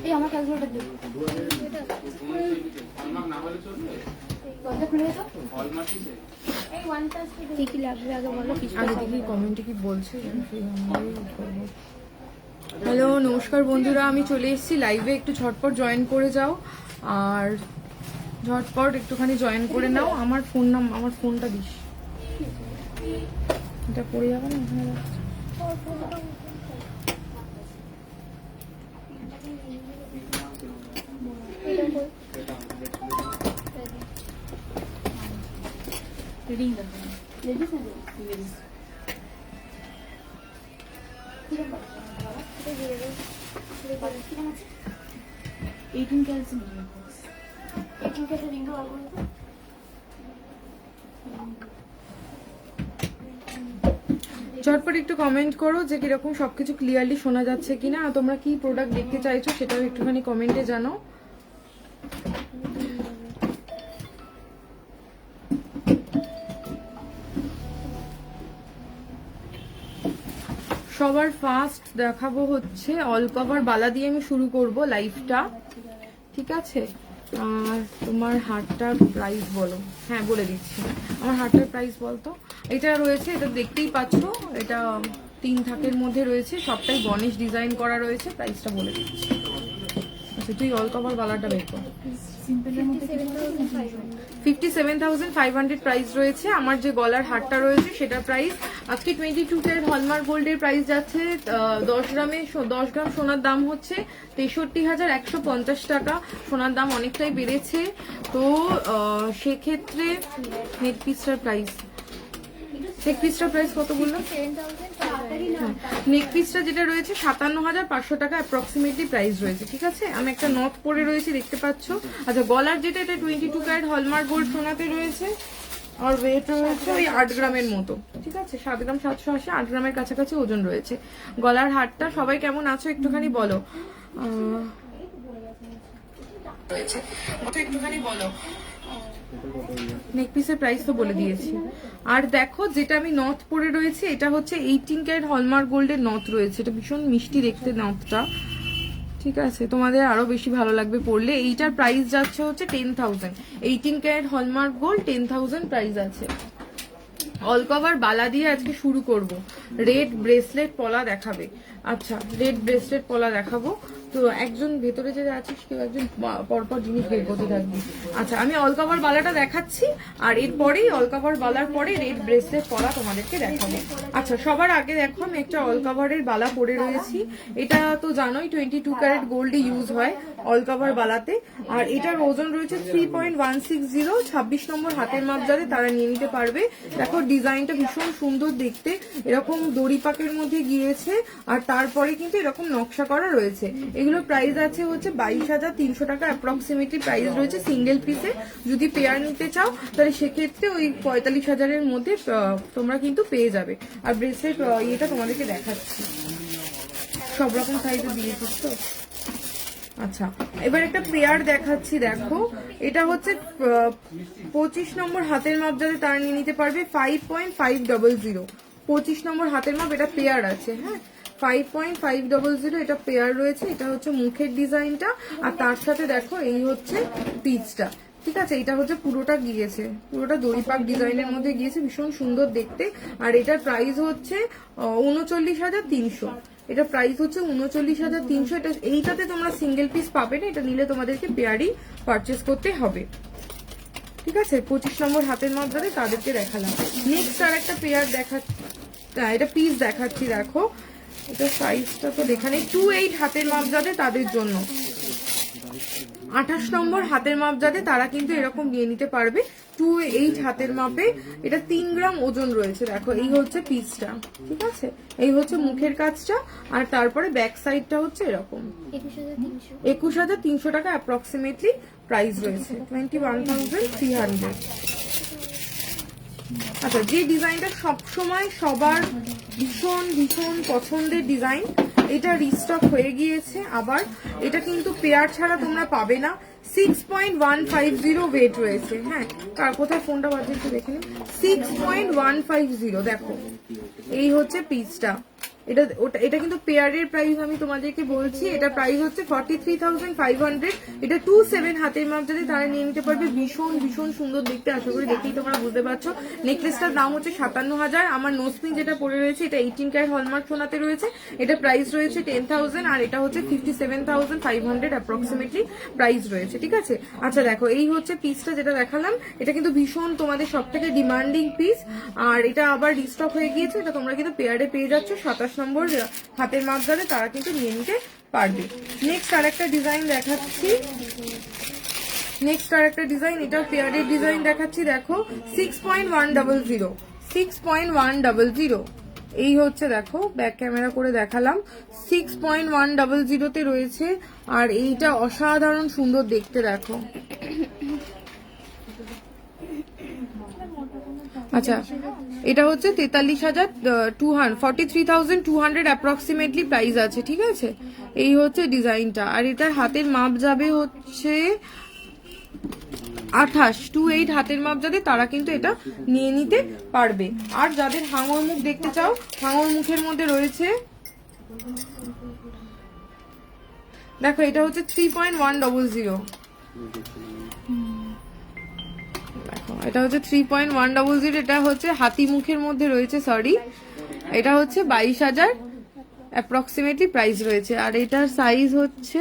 এই আমার ক্যালকুলেটর দিই কি কি লাগবে আগে বলো আগে দেখি কমেন্টে কি বলছে। হ্যালো নমস্কার বন্ধুরা, আমি চলে এসেছি লাইভে, একটু ঝটপট জয়েন করে যাও আর ঝটপট একটুখানি জয়েন করে নাও। আমার ফোনটা দিস, এটা পড়ে যাবে না ওখানে রাখছি। ঝটপট একটু কমেন্ট করো যে কিরকম সবকিছু ক্লিয়ারলি শোনা যাচ্ছে কিনা, আর তোমরা কি প্রোডাক্ট দেখতে চাইছো সেটাও একটুখানি কমেন্টে জানাও। সবার ফার্স্ট দেখাবো হচ্ছে অল কভার বালা দিয়ে আমি শুরু করব লাইভটা, ঠিক আছে? আর তোমার হারটার প্রাইস বলো। হ্যাঁ বলে দিচ্ছি, আমার হারটার প্রাইস বলতো। এটা রয়েছে, এটা দেখতেই পাচ্ছ, এটা 3 থাকের মধ্যে রয়েছে, সবটাই গণেশ ডিজাইন করা রয়েছে। প্রাইসটা বলে দিচ্ছি। আচ্ছা তুই অল কভার বালাটা বের কর। 57,500 প্রাইস রয়েছে। আমার যে গলার হারটা রয়েছে সেটার প্রাইস আজকে 22 ক্যারেট হলমার্ক গোল্ডের প্রাইস যাচ্ছে 10 গ্রাম সোনার দাম হচ্ছে 63,150 টাকা। সোনার দাম অনেকটাই বেড়েছে, তো সেক্ষেত্রে নেক পিসটার প্রাইস কত বললাম? নেক পিসটা যেটা রয়েছে 57,500 টাকা অ্যাপ্রক্সিমেটলি প্রাইস রয়েছে, ঠিক আছে? আমি একটা নথ পরে রয়েছে, দেখতে পাচ্ছ। আচ্ছা গলার যেটা, এটা 22 ক্যারেট হলমার্ক গোল্ড সোনাতে রয়েছে, আর ওয়েট রয়েছে ওই 8 গ্রামের মতো, ঠিক আছে? 7 গ্রাম 780, 8 গ্রামের কাছাকাছি ওজন রয়েছে। গলার হারটা সবাই কেমন আছো একটুখানি বলো। একটুখানি বলো। নেক পিসের প্রাইস তো বলে দিয়েছি। আর দেখো যেটা আমি নথ পরে রয়েছে, এটা হচ্ছে 18 ক্যারেট হলমার্ক গোল্ডের নথ রয়েছে। এটা ভীষণ মিষ্টি দেখতে নথটা, ঠিক আছে? তোমাদের আরো বেশি ভালো লাগবে পরলে। এইটার প্রাইস যাচ্ছে হচ্ছে 10,000। 18 ক্যারেট হলমার্ক গোল্ড 10,000 প্রাইস আছে। অল কভার বালা দিয়ে আজকে শুরু করব। রেড ব্রেসলেট পলা দেখাবে। আচ্ছা রেড ব্রেসলেট পলা দেখাবো। তো একজন ভেতরে যে আছিস কেউ একজন পরপর জিনিস বের করতে থাকবি। আচ্ছা আমি অল কভার বালাটা দেখাচ্ছি, আর এরপরেই অল কভার বালার পরে রেড ব্রেসলেট পলা তোমাদেরকে দেখাবো। আচ্ছা সবার আগে দেখো আমি একটা অল কভারের বালা পরে রয়েছি। এটা তো জানোই 22 ক্যারেট গোল্ডে ইউজ হয় অল কভার বালাতে, আর এটার ওজন রয়েছে 3.160। 26 নম্বর হাতের মাপ যাদের তারা নিয়ে নিতে পারবে। দেখো ডিজাইনটা ভীষণ সুন্দর দেখতে, এরকম দড়ি পাকের মধ্যে গিয়েছে, আর তারপরে কিন্তু এরকম নকশা করা রয়েছে। এগুলো প্রাইস আছে হচ্ছে 22,300 টাকা অ্যাপ্রক্সিমেটলি প্রাইস রয়েছে সিঙ্গেল পিসে। যদি পেয়ার নিতে চাও তাহলে সেক্ষেত্রে ওই 45,000-এর মধ্যে তোমরা কিন্তু পেয়ে যাবে। আর ব্রেসলেট এটা তোমাদেরকে দেখাচ্ছি, সব রকম সাইজে দিয়েছিস তো। আচ্ছা এবার একটা পেয়ার দেখাচ্ছি, দেখো এটা হচ্ছে 25 নম্বর হাতের মাপ যাতে তারা নিয়ে নিতে পারবে। 5.500, 25 নম্বর হাতের মাপ, এটা পেয়ার আছে। হ্যাঁ 5.500 এটা পেয়ার রয়েছে। এটা হচ্ছে মুখের ডিজাইনটা, আর তার সাথে দেখো এই হচ্ছে পিচটা, ঠিক আছে? এটা হচ্ছে পুরোটা গিয়েছে, পুরোটা দড়ি পাক ডিজাইনের মধ্যে গিয়েছে, ভীষণ সুন্দর দেখতে। আর এটার প্রাইস হচ্ছে 39,300। এটা প্রাইস হচ্ছে 39,300। এটা এইটাতে তোমরা সিঙ্গেল পিস পাবে না, এটা নিলে তোমাদেরকে পেয়ারই পারচেস করতে হবে, ঠিক আছে? 25 নম্বর হাতের মাপ যাদের তাদেরকে দেখালাম। নেক্সট আর একটা পেয়ার এটা পিস দেখাচ্ছি। দেখো এটা সাইজটা তো দেখানে 28 হাতের মাপ যাদের তাদের জন্য। 28 নম্বর হাতের মাপ যাদের তারা কিন্তু এরকম নিয়ে নিতে পারবে 28 হাতের মাপে। এটা 3 গ্রাম ওজন রয়েছে। দেখো এই হচ্ছে পিসটা, ঠিক আছে? এই হচ্ছে মুখের কাজটা, আর তারপরে ব্যাক সাইডটা হচ্ছে এরকম। 21,300 টাকা অ্যাপ্রক্সিমেটলি প্রাইস রয়েছে। 21,300। আচ্ছা যে ডিজাইনটা সবসময় সবার ভীষণ ভীষণ পছন্দের ডিজাইন, এটা রিস্টক হয়ে গিয়েছে আবার। এটা কিন্তু পেয়ার ছাড়া তোমরা পাবে না। 6.150 ওয়েট রয়েছে। হ্যাঁ কার কোথায় ফোনটা বাজে একটু দেখে নিন। 6.150 দেখো এই হচ্ছে পিসটা। এটা কিন্তু পেয়ারের প্রাইস আমি তোমাদেরকে বলছি, এটা প্রাইস হচ্ছে 43,500। এটা 2/7 হাতের মাপ যাদের তারা নিয়ে নিতে পারবে। ভীষণ ভীষণ সুন্দর দেখতে, আশা করি দেখেই তোমরা বুঝতে পারছো। নেকলেসটার দাম হচ্ছে 57,000। আমার নোজপিন যেটা পরে রয়েছে এটা 18 ক্যারেট হলমার্ক সোনাতে রয়েছে, এটা প্রাইস রয়েছে 10,000 আর এটা হচ্ছে 57,500 অ্যাপ্রক্সিমেটলি প্রাইস রয়েছে, ঠিক আছে। আচ্ছা দেখো, এই হচ্ছে পিসটা যেটা দেখালাম, এটা কিন্তু ভীষণ তোমাদের সব থেকে ডিমান্ডিং পিস, আর এটা আবার রিস্টক হয়ে গিয়েছে। এটা তোমরা কিন্তু পেয়ারে পেয়ে যাচ্ছ 27 নম্বর হাতের মাপ যাদের তারা কিন্তু নিয়ে নিতে পারবে। নেক্সট আর একটা ডিজাইন দেখাচ্ছি, এটা পেয়ারের ডিজাইন দেখাচ্ছি। দেখো 6.100 এই হচ্ছে, দেখো ব্যাক ক্যামেরা করে দেখালাম, 6.100 রয়েছে। আর এইটা অসাধারণ সুন্দর দেখতে, দেখো। আচ্ছা, এটা হচ্ছে 43,200 অ্যাপ্রক্সিমেটলি প্রাইস আছে, ঠিক আছে। এই হচ্ছে ডিজাইনটা, আর এটার হাতের মাপ যাবে হচ্ছে 28 হাতের মাপ যাদের তারা কিন্তু এটা নিয়ে নিতে পারবে। আর যাদের হাঙর মুখ দেখতে চাও, হাঙর মুখের মধ্যে রয়েছে, দেখো এটা হচ্ছে 3.100, এটা হচ্ছে 3.100, এটা হচ্ছে হাতি মুখের মধ্যে রয়েছে, সরি, এটা হচ্ছে 22,000 অ্যাপ্রক্সিমেটলি প্রাইস রয়েছে। আর এটার সাইজ হচ্ছে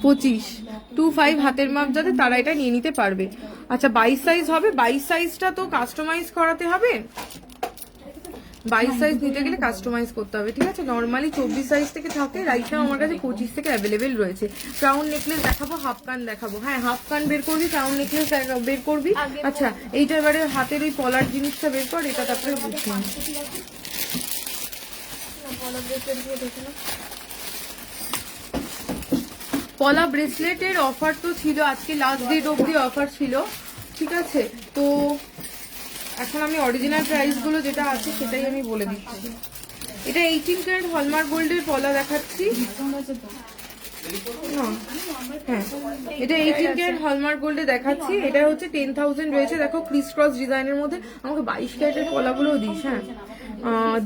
25 হাতের মাপ যাদের তারা এটা নিয়ে নিতে পারবে। আচ্ছা 22 সাইজ হবে, 22 সাইজটা তো কাস্টমাইজ করাতে হবে, 22 সাইজ নিতে গেলে কাস্টমাইজ করতে হবে, ঠিক আছে। নর্মালি 24 সাইজ থেকে থাকে, রাইট নাও আমার কাছে 25 থেকে অ্যাভেলেবেল রয়েছে। ক্রাউন নেকলেস দেখাবো, হাফ কান দেখাবো। হ্যাঁ, হাফ কান বের করবি, ক্রাউন নেকলেস বের করবি। আচ্ছা, এইটা এবারে হাতের ওই পলার জিনিসটা বের কর, এটা তারপরে বুঝলাম। পলা ব্রেসলেটের অফার তো ছিল, আজকে লাস্ট ডেট অব্দি অফার ছিল, ঠিক আছে। তো এখন আমি অরিজিনাল প্রাইস গুলো যেটা আছে সেটাই আমি বলে দিচ্ছি। এটা 18 ক্যারেট হলমার্ক গোল্ডের পলা দেখাচ্ছি। হ্যাঁ, এটা 18 ক্যারেট হলমার্ক গোল্ডে দেখাচ্ছি। এটা হচ্ছে 10,000 রয়েছে। দেখো ক্রিস ক্রস ডিজাইনের মধ্যে, আমাকে 22 ক্যারেটের পলাগুলোও দিস। হ্যাঁ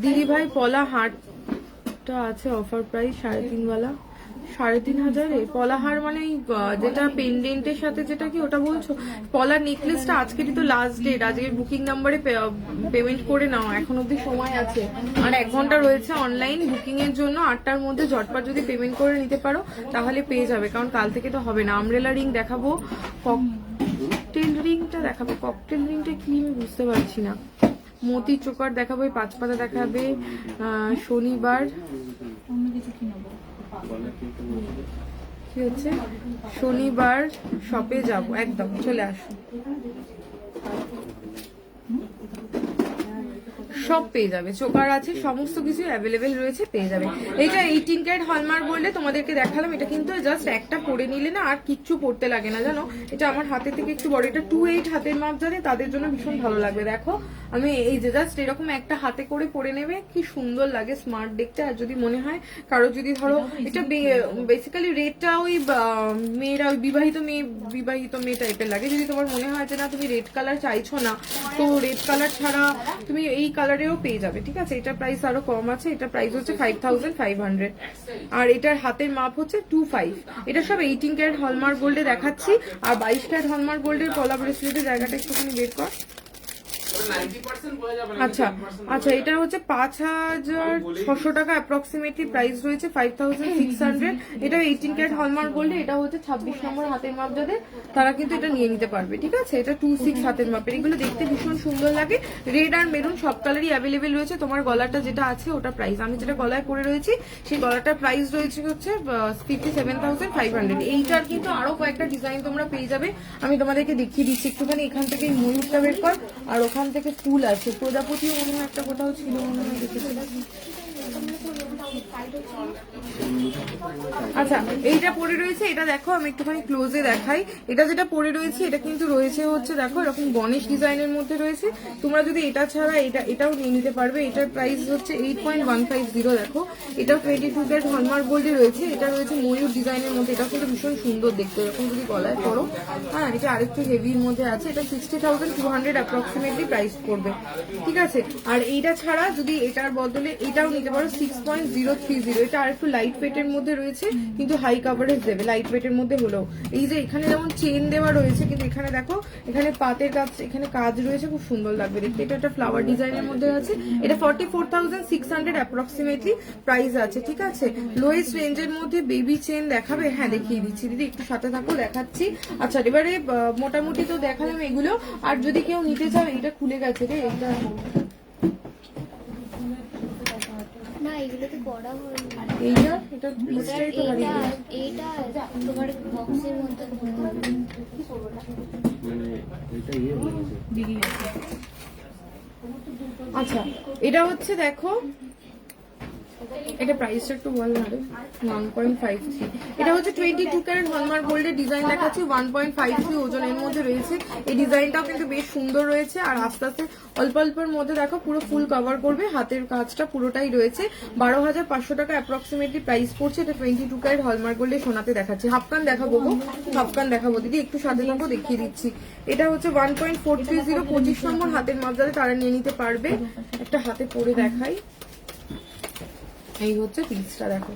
দিদি ভাই, পলা হারটা আছে অফার প্রাইস 3.5 ওয়ালা, 3,500 পলাহার, মানে যেটা পেন্ডেন্টের সাথে যেটা কি ওটা বলছো? পলার নেকলেসটা আজকেরই তো লাস্ট ডেট, আজকের বুকিং নাম্বারে পেমেন্ট করে নাও, এখন অব্দি সময় আছে। আর 1 ঘন্টা রয়েছে অনলাইন বুকিং এর জন্য, 8টার মধ্যে ঝটপট যদি পেমেন্ট করে নিতে পারো তাহলে পেয়ে যাবে, কারণ কাল থেকে তো হবে না। আমব্রেলা রিং দেখাবো, ককটেল রিংটা দেখাবো, ককটেল রিংটা কি আমি বুঝতে পারছি না। মতি চোকার দেখাবো, 5 পাতা দেখাবে শনিবার। কি হচ্ছে, শনিবার শপে যাব, একদম চলে আসো, সব পেয়ে যাবে। চোকার আছে, সমস্ত কিছু অ্যাভেলেবেল রয়েছে, পেয়ে যাবে। এটা 18 ক্যারেট হলমার্ক বললে তোমাদেরকে দেখালাম, এটা কিন্তু জাস্ট একটা পরে নিলে না আর কিচ্ছু পড়তে লাগে না, জানো। এটা আমার হাতের থেকে একটু বড়, এটা 28 হাতের মাপ জানে তাদের জন্য ভীষণ ভালো লাগবে। দেখো আমি এই যে জাস্ট এরকম একটা হাতে করে পরে নেবে, কি সুন্দর লাগে, স্মার্ট দেখতে। আর যদি মনে হয় কারো, যদি ধরো এটা বেসিক্যালি রেডটা ওই মেয়েরা, ওই বিবাহিত মেয়ে টাইপের লাগে, যদি তোমার মনে হয় যে না তুমি রেড কালার চাইছো না, তো রেড কালার ছাড়া তুমি এই কালারেও পেয়ে যাবে, ঠিক আছে। এটার প্রাইস আরো কম আছে, এটা প্রাইস হচ্ছে 5,500 আর এটার হাতের মাপ হচ্ছে 25। এটা সব 18 ক্যারেট হলমার্ক গোল্ডে দেখাচ্ছি। আর 22 ক্যারেট হলমার্ক গোল্ডের পলা ব্রেসলেটের জায়গাটা একটুখানি বের কর। আচ্ছা আচ্ছা, এটা হচ্ছে 5,600 টাকা অ্যাপ্রক্সিমেটলি প্রাইস রয়েছে, 5,600। এটা 18 ক্যারেট হলমার্ক গোল্ডে, এটা হচ্ছে 26 নম্বর হাতের মাপ যাদের তারা কিন্তু এটা নিয়ে নিতে পারবে, ঠিক আছে। এটা 26 হাতের মাপের, এগুলো দেখতে ভীষণ সুন্দর লাগে। রেড আর মেরুন সব কালারই অ্যাভেলেবেল রয়েছে। তোমার গলাটা যেটা আছে ওটা প্রাইস, আমি যেটা গলায় পরে রয়েছি সেই গলাটার প্রাইস রয়েছে হচ্ছে 57,500। এইটার কিন্তু আরো কয়েকটা ডিজাইন তোমরা পেয়ে যাবে, আমি তোমাদেরকে দেখিয়ে দিচ্ছি একটুখানি। এখান থেকে ময়ূরটা বের কর, আর ওখান থেকে ফুল আছে, প্রজাপতিও মনে হয় একটা কোথাও ছিল, মনে হয় দেখেছিলাম। আচ্ছা এইটা পরে রয়েছে, এটা দেখো আমি একটুখানি ক্লোজে দেখাই। এটা যেটা পরে রয়েছে এটা কিন্তু রয়েছে হচ্ছে দেখো এরকম গণেশ ডিজাইনের মধ্যে রয়েছে। তোমরা যদি এটা ছাড়া এটাও নিয়ে নিতে পারবে। এটার প্রাইস হচ্ছে 8.150। দেখো এটাও 22 ক্যারেট হলমার্ক গোল্ডে রয়েছে। এটা রয়েছে ময়ূর ডিজাইনের মধ্যে, এটা কিন্তু ভীষণ সুন্দর দেখতে, এরকম যদি গলায় পরো। হ্যাঁ এটা আরেকটু হেভির মধ্যে আছে। এটা 60,200 অ্যাপ্রক্সিমেটলি প্রাইস পড়বে, ঠিক আছে। আর এইটা ছাড়া যদি এটার বদলে এটাও নিতে পারো 6.030। এটা আর একটু লাইট ওয়েটের মধ্যে রয়েছে কিন্তু হাই কাভারেজ দেবে লাইট ওয়েটের মধ্যে হলেও। এই যে এখানে যেমন চেন দেওয়া রয়েছে কিন্তু এখানে দেখো এখানে পাতের কাজ, এখানে কাজ রয়েছে, খুব সুন্দর লাগবে দেখতে। এটা একটা ফ্লাওয়ার ডিজাইনের মধ্যে আছে। এটা 44,600 অ্যাপ্রক্সিমেটলি প্রাইস আছে, ঠিক আছে। লোয়েস্ট রেঞ্জের মধ্যে বেবি চেন দেখাবে? হ্যাঁ দেখিয়ে দিচ্ছি দিদি, একটু সাথে থাকো দেখাচ্ছি। আচ্ছা এবারে মোটামুটি তো দেখালাম এগুলো। আর যদি কেউ নিতে চাও, এটা খুলে গেছে রে, এটা না এগুলো তো পড়া হয়নি। এটা পিসটাই তো হারিয়ে গেছে। এইটা তোমার বক্সের মধ্যে আচ্ছা এটা হচ্ছে দেখো, এটা প্রাইসটা একটু বল না রে। 1.53। এটা হচ্ছে 22 ক্যারেট হলমার্ক গোল্ডের ডিজাইন দেখাচ্ছি। 1.53 ওজনের মধ্যে রয়েছে। এই ডিজাইনটাও কিন্তু বেশ সুন্দর রয়েছে। আর আস্তে আস্তে অল্প অল্পের মধ্যে দেখো পুরো ফুল কভার করবে, হাতের কাজটা পুরোটাই রয়েছে। 12,500 টাকা অ্যাপ্রক্সিমেটলি প্রাইস পড়ছে। এটা 22 ক্যারেট হলমার্ক গোল্ডের সোনাতে দেখাচ্ছি। হাফকান দেখাবো গো, হাফকান দেখাবো দিদি, একটু সাথে থাকো দেখিয়ে দিচ্ছি। এটা হচ্ছে 1.430, 25 নম্বর হাতের মাপ যাতে তারা নিয়ে নিতে পারবে। একটা হাতে পরে দেখাই। এই হচ্ছে পিসটা, দেখো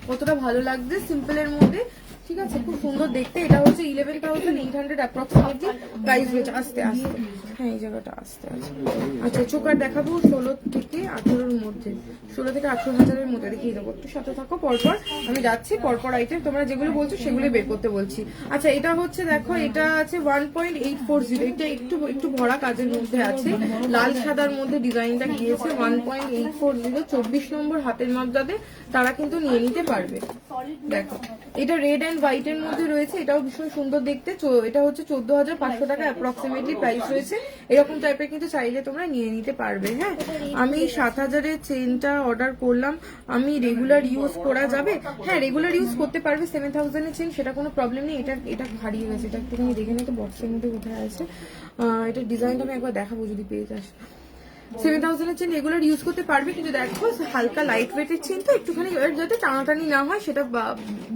কতটা ভালো লাগছে সিম্পলের মধ্যে, ঠিক আছে, খুব সুন্দর দেখতে। এটা হচ্ছে 11,800 অ্যাপ্রক্সিমেটলি প্রাইস রয়েছে। আস্তে আস্তে, হ্যাঁ এই জায়গাটা আস্তে আস্তে। আচ্ছা চোকার দেখাবো 16 থেকে 18-র মধ্যে, 16 থেকে 18,000-এর মধ্যে দেখিয়ে দেবো। একটু সাথে থাকো, পরপর আমি যাচ্ছি, পরপর আইটেম তোমরা যেগুলো বলছো সেগুলো বের করতে বলছি। আচ্ছা এটা হচ্ছে দেখো, এটা আছে 1.840। এটা একটু একটু ভরা কাজের মধ্যে আছে, লাল সাদার মধ্যে ডিজাইনটা গিয়েছে। 1.840, 24 নম্বর হাতের মাপ যাদের তারা কিন্তু নিয়ে নিতে পারবে। দেখো এটা রেড অ্যান্ড হোয়াইট এর মধ্যে রয়েছে, এটাও ভীষণ সুন্দর দেখতে। এটা হচ্ছে 14,500 টাকা অ্যাপ্রক্সিমেটলি প্রাইস রয়েছে। এরকম টাইপের কিন্তু চাইলে তোমরা নিয়ে নিতে পারবে। হ্যাঁ আমি 7,000-এর চেনটা অর্ডার করলাম, আমি রেগুলার ইউজ করা যাবে? হ্যাঁ রেগুলার ইউজ করতে পারবে। 7,000-এর চেন, সেটা কোনো প্রবলেম নেই। এটা হারিয়ে গেছে, এটা একটুখানি দেখে নিতে, বক্সের মধ্যে কোথায় আছে। এটা ডিজাইনটা আমি একবার দেখাবো যদি পেয়ে যাস। 7,000-এর চেন রেগুলার ইউজ করতে পারবে, কিন্তু দেখো হালকা লাইট ওয়েটের চেন তো একটুখানি যাতে টানাটানি না হয় সেটা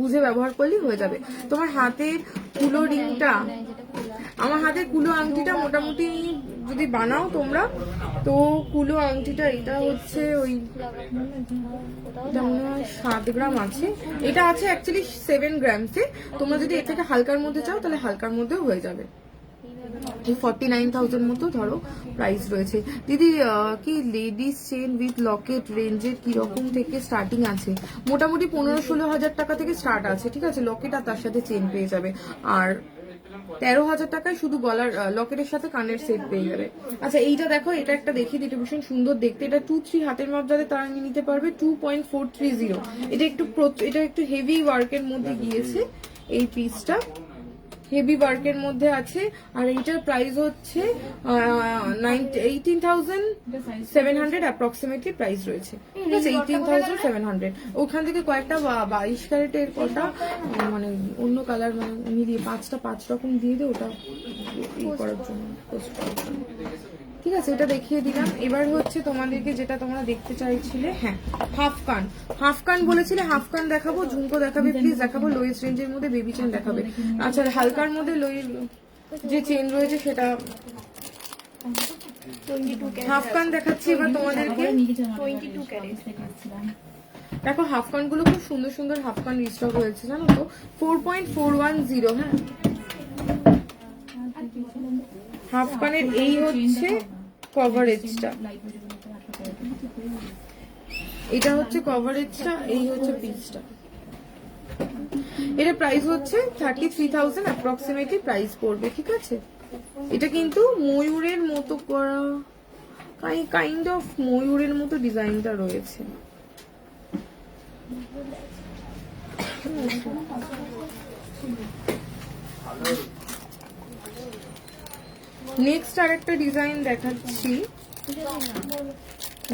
বুঝে ব্যবহার করলেই হয়ে যাবে। তোমার হাতের কুলো রিংটা, আমার হাতের কুলো আংটিটা মোটামুটি যদি বানাও তোমরা, তো কুলো আংটিটা এটা হচ্ছে ওই 7 গ্রাম আছে। এটা আছে অ্যাকচুয়ালি 7 গ্রামসে। তোমরা যদি এর থেকে হালকার মধ্যে চাও তাহলে হালকার মধ্যেও হয়ে যাবে। 49,000 মতো ধরো প্রাইস রয়েছে। দিদি কি লেডিস চেন উইথ লকেট রেঞ্জের কিরকম থেকে স্টার্টিং আছে? মোটামুটি 15-16 টাকা থেকে স্টার্ট আছে, ঠিক আছে। লকেট আর তার সাথে চেন পেয়ে যাবে। আর 13,000 টাকায় শুধু গলার লকেটের সাথে কানের সেট পেয়ে যাবে। আচ্ছা এইটা দেখো, এটা একটা দেখিয়ে দিই, এটা ভীষণ সুন্দর দেখতে। এটা 2-3 হাতের মাপ যাদের তারা নিয়ে নিতে পারবে। 2.430। এটা একটু হেভি ওয়ার্কের মধ্যে গিয়েছে এই পিসটা, হেভি ওয়ার্কের মধ্যে আছে। আর এইটার প্রাইস হচ্ছে 18,700 অ্যাপ্রক্সিমেটলি প্রাইস রয়েছে, ঠিক আছে। 18,700। ওখান থেকে কয়েকটা 22 ক্যারেটের কটা মানে অন্য কালার, মানে উনি দিয়ে 5 রকম দিয়ে দেয় ওটা করার জন্য, পোস্ট করার জন্য, ঠিক আছে। এটা দেখিয়ে দিলাম। এবার হচ্ছে তোমাদেরকে যেটা তোমরা দেখতে চাইছিলে, হ্যাঁ হাফকান। হাফকান বলেছিলে, হাফকান দেখাবো, ঝুমকো দেখাবে প্লিজ, দেখাবো লোয়েস্ট রেঞ্জের মধ্যে বেবি চেন দেখাবে। আচ্ছা হালকার মধ্যে যে চেন রয়েছে সেটা হাফকান দেখাচ্ছি এবার তোমাদেরকে। 22 ক্যারেট দেখো হাফকান গুলো খুব সুন্দর সুন্দর হাফকান রিস্টক হয়েছে, জানো তো। 4.410। হ্যাঁ হাফকানের এই হচ্ছে কভারেজটা, এটা হচ্ছে কভারেজটা, এই হচ্ছে পিসটা। এটা প্রাইস হচ্ছে 33,000 অ্যাপ্রক্সিমেটলি প্রাইস পড়বে, ঠিক আছে। এটা কিন্তু ময়ূরের মতো করা, কাইন্ড অফ ময়ূরের মতো ডিজাইনটা রয়েছে। নেক্সট আরেকটা ডিজাইন দেখাচ্ছি,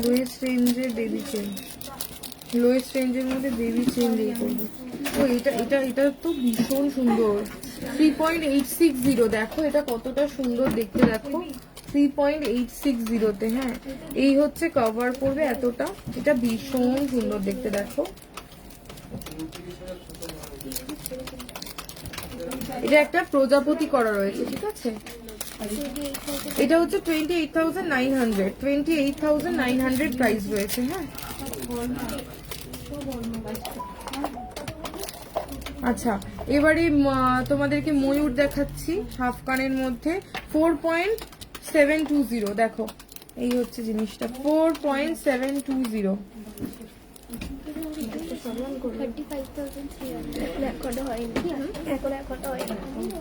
লোয়েস্ট রেঞ্জের বেবি চেন। লোয়েস্ট রেঞ্জের মধ্যে বেবি চেন দিয়ে করবো। ও এটা এটা এটা তো ভীষণ সুন্দর, 3.860। দেখো এটা কতটা সুন্দর দেখতে, দেখো 3.860-তে। হ্যাঁ, এই হচ্ছে কভার করবে এতটা, এটা ভীষণ সুন্দর দেখতে। দেখো এটা একটা প্রজাপতি করা রয়েছে, ঠিক আছে। এটা হচ্ছে 28,900, 28,900 প্রাইস রয়েছে। হ্যাঁ, আচ্ছা এবারে তোমাদেরকে ময়ূর দেখাচ্ছি হাফ কানের মধ্যে, 4.720। দেখো এই হচ্ছে জিনিসটা, 4.720।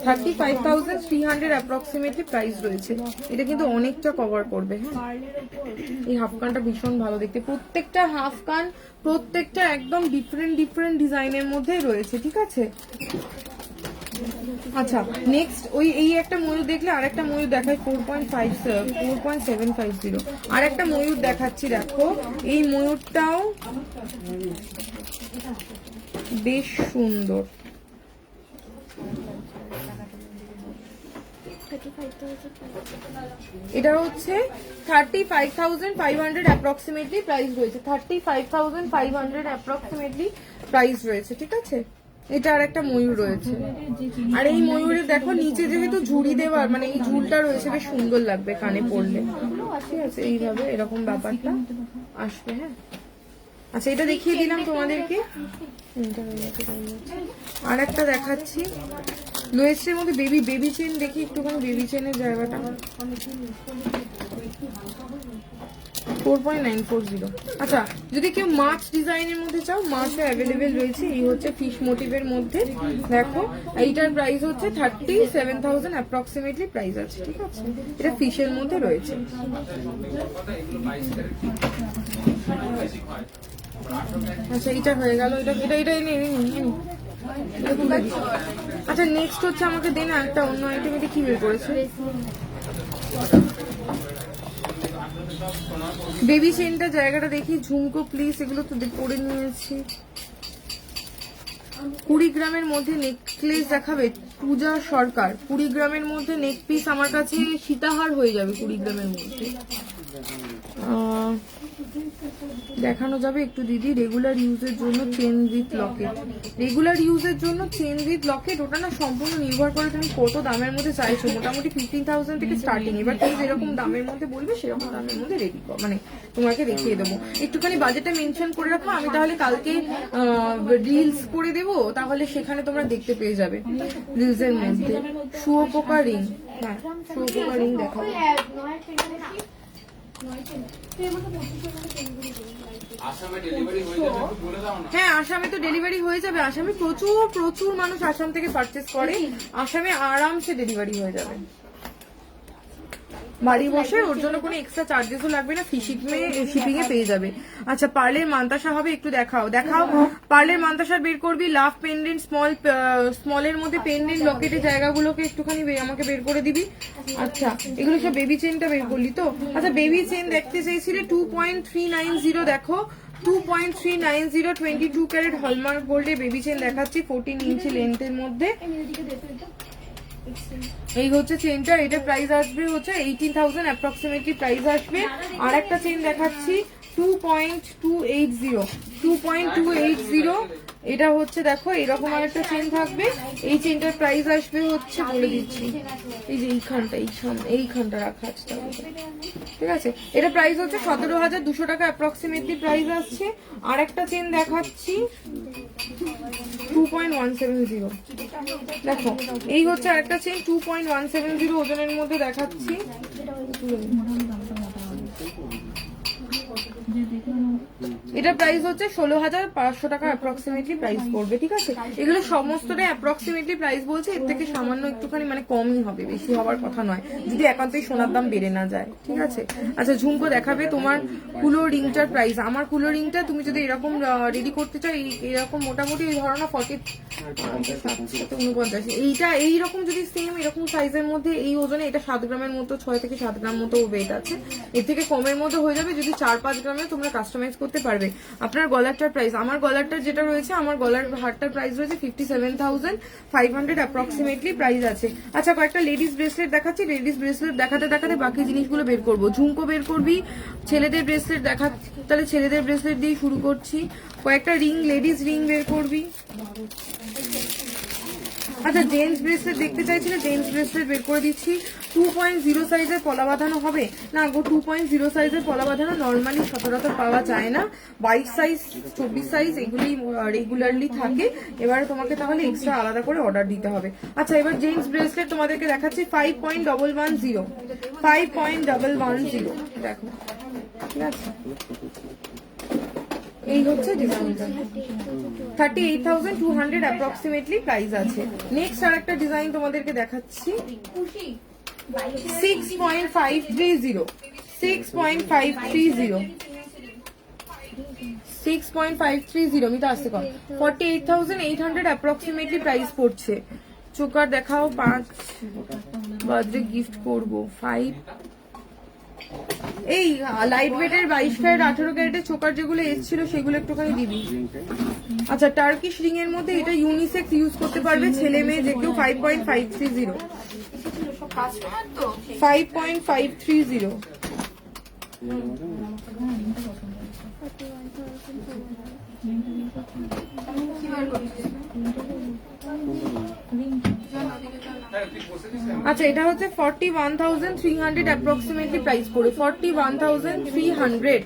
35,300 অ্যাপ্রক্সিমেটলি প্রাইস রয়েছে। এটা কিন্তু অনেকটা কভার করবে। হ্যাঁ, এই হাফ কানটা ভীষণ ভালো দেখতে, প্রত্যেকটা হাফ কান প্রত্যেকটা একদম ডিফারেন্ট ডিফারেন্ট ডিজাইনের মধ্যে রয়েছে, ঠিক আছে। আচ্ছা নেক্সট ওই এই একটা ময়ূর দেখলে আর একটা ময়ূর দেখায় 4.750। আর একটা ময়ূর দেখাচ্ছি, দেখো এই ময়ূরটাও বেশ সুন্দর। এটা হচ্ছে 35,500 অ্যাপ্রক্সিমেটলি প্রাইস রয়েছে, 35,500 অ্যাপ্রক্সিমেটলি প্রাইস রয়েছে, ঠিক আছে। এটা আর একটা ময়ূর রয়েছে, আর এই ময়ূরের দেখো নিচে যেহেতু ঝুড়ি দেওয়ার মানে এই ঝুলটা রয়েছে, বেশ সুন্দর লাগবে কানে পরলে, ঠিক আছে। এইভাবে এরকম ব্যাপারটা আসবে। হ্যাঁ, আচ্ছা এটা দেখিয়ে দিলাম তোমাদেরকে। আর একটা দেখাচ্ছি লোয়েস্টের মধ্যে বেবি চেন, দেখি একটুখানি বেবি চেনের জায়গাটা, 4.940। আচ্ছা যদি কেউ মাছ ডিজাইনের মধ্যে চাও, মাছও অ্যাভেলেবেল রয়েছে। এই হচ্ছে ফিশ মোটিভের মধ্যে, দেখো এইটার প্রাইস হচ্ছে 37,000 অ্যাপ্রক্সিমেটলি প্রাইস আছে, ঠিক আছে। এটা ফিশের মধ্যে রয়েছে। আচ্ছা এটা হয়ে গেল, এটা এটা এটা আচ্ছা নেক্সট হচ্ছে আমাকে দে না একটা অন্য আইটেম। এটা কি বের করেছে? বেবি চেনটা জায়গাটা দেখি, ঝুমকো প্লিজ, এগুলো তো পরে নিয়েছি। 20 গ্রামের মধ্যে নেকলেস দেখাবে পূজা সরকার। 20 গ্রামের মধ্যে নেক পিস আমার কাছে সীতাহার হয়ে যাবে 20 গ্রামের মধ্যে। দেখানো যাবে একটু দিদি। রেগুলার ইউজের জন্য চেন উইথ লকেট, রেগুলার ইউজের জন্য চেন উইথ লকেট, ওটা না সম্পূর্ণ নির্ভর করে তুমি কত দামের মধ্যে চাইছো। মোটামুটি 15,000 থেকে স্টার্টিং। এবার তুমি যেরকম দামের মধ্যে বলবে সেরকম দামের মধ্যে রেডি কর, মানে তোমাকে দেখিয়ে দেবো। একটুখানি বাজেটটা মেনশন করে রাখো, আমি তাহলে কালকে রিলস করে দেবো, তাহলে সেখানে তোমরা দেখতে পেয়ে যাবে রিলসের মধ্যে। শুয়োপোকা রিং, হ্যাঁ শুয়োপোকা রিং দেখাবো। হ্যাঁ আসামে তো ডেলিভারি হয়ে যাবে, আসামে প্রচুর প্রচুর মানুষ আসাম থেকে পারচেস করে, আসামে আরামসে ডেলিভারি হয়ে যাবে বাড়ি বসে, ওর জন্য কোনো এক্সট্রা চার্জেসও লাগবে না, শিপিং এ পেয়ে যাবে। আচ্ছা পার্লের মান্তাসা হবে, একটু দেখাও দেখাও। পার্লের মান্তাসা বের করবি, লাভ পেন্ডেন্ট স্মলের মধ্যে পেন্ডেন্ট লকেটের জায়গাগুলোকে একটুখানি আমাকে বের করে দিবি। আচ্ছা এগুলো সব বেবি চেনটা বের করলি তো? আচ্ছা বেবি চেন দেখতে চাইছিলে 2.390, দেখো 2.390 22 ক্যারেট হলমার্ক গোল্ডে বেবি চেন দেখাচ্ছি 14 ইঞ্চি লেন্থের মধ্যে। এই হচ্ছে চেনটা, এটা প্রাইস আসবে হচ্ছে 18,000 অ্যাপ্রক্সিমেটলি প্রাইস আসবে। আর একটা চেন দেখাচ্ছি 2.280, এটা হচ্ছে দেখো এরকম আর একটা চেন থাকবে। এই চেনটার প্রাইস আসবে হচ্ছে বলে দিচ্ছি, এই যে এইখানটা রাখা আছে, ঠিক আছে। এটা প্রাইস হচ্ছে 17,200 টাকা অ্যাপ্রক্সিমেটলি প্রাইস আসছে। আর একটা চেন দেখাচ্ছি 2.170, দেখো এই হচ্ছে আরেকটা চেন 2.170 ওজনের মধ্যে দেখাচ্ছি। এটা প্রাইস হচ্ছে 16,500 টাকা অ্যাপ্রক্সিমেটলি প্রাইস পড়বে, ঠিক আছে। এগুলো সমস্তটাই অ্যাপ্রক্সিমেটলি প্রাইস বলছে, এর থেকে সামান্য একটুখানি মানে কমই হবে, বেশি হওয়ার কথা নয় যদি একান্তই সোনার দাম বেড়ে না যায়, ঠিক আছে। আচ্ছা ঝুমকো দেখাবে, তোমার কুলো রিংটার প্রাইস, আমার কুলো রিংটা তুমি যদি এরকম রেডি করতে চাও এরকম মোটামুটি এই ধরো না 4749, এইটা এইরকম যদি সেম এরকম সাইজের মধ্যে এই ওজনে, এটা 7 গ্রামের মতো, 6 থেকে 7 গ্রাম মতো ওয়েট আছে, এর থেকে কমের মধ্যে হয়ে যাবে। যদি 4-5 গ্রামের তোমরা কাস্টমাইজ করতে পারবে। আপনার গলারটার প্রাইস, আমার গলারটার যেটা রয়েছে, আমার গলার হারটার প্রাইস রয়েছে 57,500 অ্যাপ্রক্সিমেটলি প্রাইস আছে। আচ্ছা, কয়েকটা লেডিস ব্রেসলেট দেখাচ্ছি। লেডিস ব্রেসলেট দেখাতে দেখাতে বাকি জিনিসগুলো বের করবো। ঝুমকো বের করবি, ছেলেদের ব্রেসলেট দেখা, তাহলে ছেলেদের ব্রেসলেট দিয়ে শুরু করছি। কয়েকটা রিং, লেডিস রিং বের করবি। আচ্ছা, জেন্টস ব্রেসলেট দেখতে চাইছিলে, জেন্টস ব্রেসলেট বের করে দিচ্ছি। 2.0 সাইজের পলা বাঁধানো হবে না গো, 2.0 সাইজের পলা বাঁধানো নর্মালি সচরাচর পাওয়া যায় না। 22 সাইজ, 24 সাইজ এগুলি রেগুলারলি থাকে। এবারে তোমাকে তাহলে এক্সট্রা আলাদা করে অর্ডার দিতে হবে। আচ্ছা, এবার জেন্টস ব্রেসলেট তোমাদেরকে দেখাচ্ছি 5.110, 5.110 দেখো, ঠিক আছে। এই হচ্ছে ডিজাইনটা, 38,200 অ্যাপ্রক্সিমেটলি প্রাইস আছে। নেক্সট আর একটা ডিজাইন তোমাদেরকে দেখাচ্ছি, 6.530, 6.530, 6.530 মিটা আসতে কম, 48,800 অ্যাপ্রক্সিমেটলি প্রাইস পড়ছে। চোকার দেখাও, 5 বার্থডে গিফট করবো, 5 এই লাইট ওয়েটের 22 ক্যারেট 18 ক্যারেটের চোকার যেগুলো এসেছিল সেগুলো একটুখানি দিবি। আচ্ছা, টার্কিশ রিং এর মধ্যে এটা ইউনিসেক্স ইউজ করতে পারবে, ছেলে মেয়ে যে কেউ। 5.530, 5.530। আচ্ছা, এটা হচ্ছে 41,300 অ্যাপ্রক্সিমেটলি প্রাইস পড়ে, 41,300।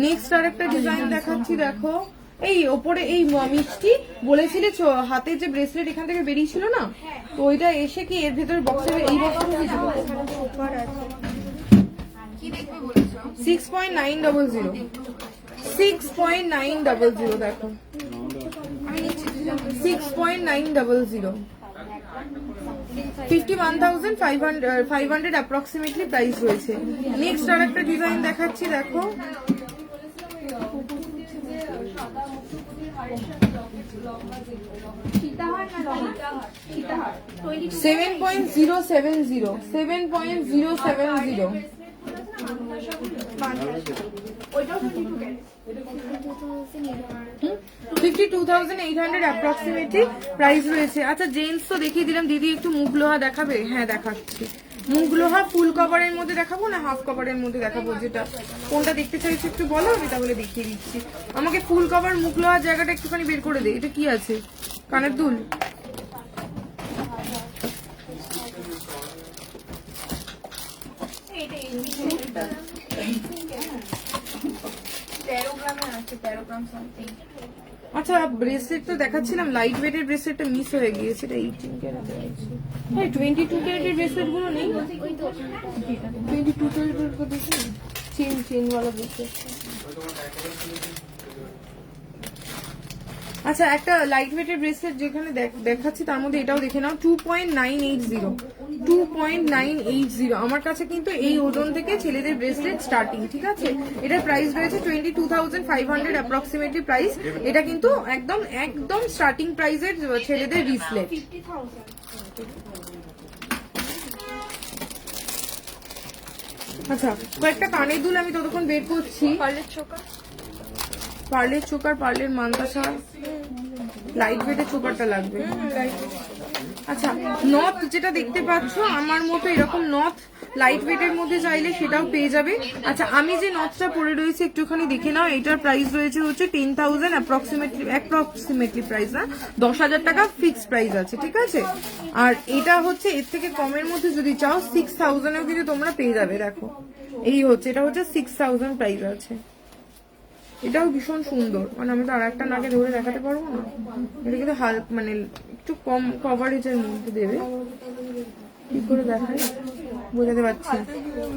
নেক্সট আর একটা ডিজাইন দেখাচ্ছি, দেখো। এই ওপরে এই মিষ্টি বলেছিলে হাতে যে ব্রেসলেট এখান থেকে বেরিয়েছিল না, তো ওইটা এসে কি এর ভেতরে বক্সে এই বক্সে 6.900, 6.900 দেখো, 6.900, 51,500 অ্যাপ্রক্সিমেটলি প্রাইস রয়েছে। নেক্সট আর একটা ডিজাইন দেখাচ্ছি, দেখো। 7.070, 7.070, 52,800 অ্যাপ্রক্সিমেটলি প্রাইস রয়েছে। আচ্ছা, জেন্টস তো দেখিয়ে দিলাম, দিদি একটু মুখ লোহা দেখাবে? হ্যাঁ, দেখাচ্ছি। মুখ লোহা ফুল কভারের মধ্যে দেখাবো না হাফ কভারের মধ্যে দেখাবো, যেটা কোনটা দেখতে চাইছো একটু বলো, আমি তাহলে দেখিয়ে দিচ্ছি। আমাকে ফুল কভার মুখ লোহার জায়গাটা একটুখানি বের করে দে। এটা কি আছে? কানের দুল। আচ্ছা, ব্রেসলেট তো দেখাচ্ছিলাম, লাইট ওয়েটের ব্রেসলেটটা মিস হয়ে গিয়েছে, এটা 18 ক্যারেট আছে। হ্যাঁ, 22 ক্যারেটের ব্রেসলেট গুলো নেই, 22 ক্যারেটের গুলো দেখি, চেন ওয়ালা ব্রেসলেট। আচ্ছা, একটা লাইট ওয়েটের ব্রেসলেট যেখানে দেখাচ্ছি তার মধ্যে এটাও দেখে নাও, 2.980, 2.980। আমার কাছে কিন্তু এই ওজন থেকে ছেলেদের ব্রেসলেট স্টার্টিং, ঠিক আছে। এটার প্রাইস রয়েছে 22,500 অ্যাপ্রক্সিমেটলি প্রাইস। এটা কিন্তু একদম একদম স্টার্টিং প্রাইসের ছেলেদের ব্রেসলেট। আচ্ছা, কয়েকটা কানের দুল আমি ততক্ষণ বের করছি। পার্লের চোকার, পার্লের মান্তাসা, লাইট ওয়েটের চোকারটা লাগবে। আচ্ছা, নথ যেটা দেখতে পাচ্ছ আমার মতো এরকম নথ লাইট ওয়েটের মধ্যে চাইলে সেটাও পেয়ে যাবে। আচ্ছা, আমি যে নথটা পরে রয়েছে একটুখানি দেখে নাও। এটার প্রাইস রয়েছে হচ্ছে 10,000 অ্যাপ্রক্সিমেটলি প্রাইস, না 10,000 টাকা ফিক্সড প্রাইস আছে, ঠিক আছে। আর এটা হচ্ছে এর থেকে কমের মধ্যে যদি চাও 6,000-এও কিন্তু তোমরা পেয়ে যাবে। দেখো, এই হচ্ছে, এটা হচ্ছে 6,000 প্রাইস আছে। এটাও ভীষণ সুন্দর, মানে আমি তো আর একটা নাকে ধরে দেখাতে পারবো না। এটা কিন্তু মানে একটু কম কভারেজের মধ্যে দেবে। কি করে দেখাই বোঝাতে পারছি,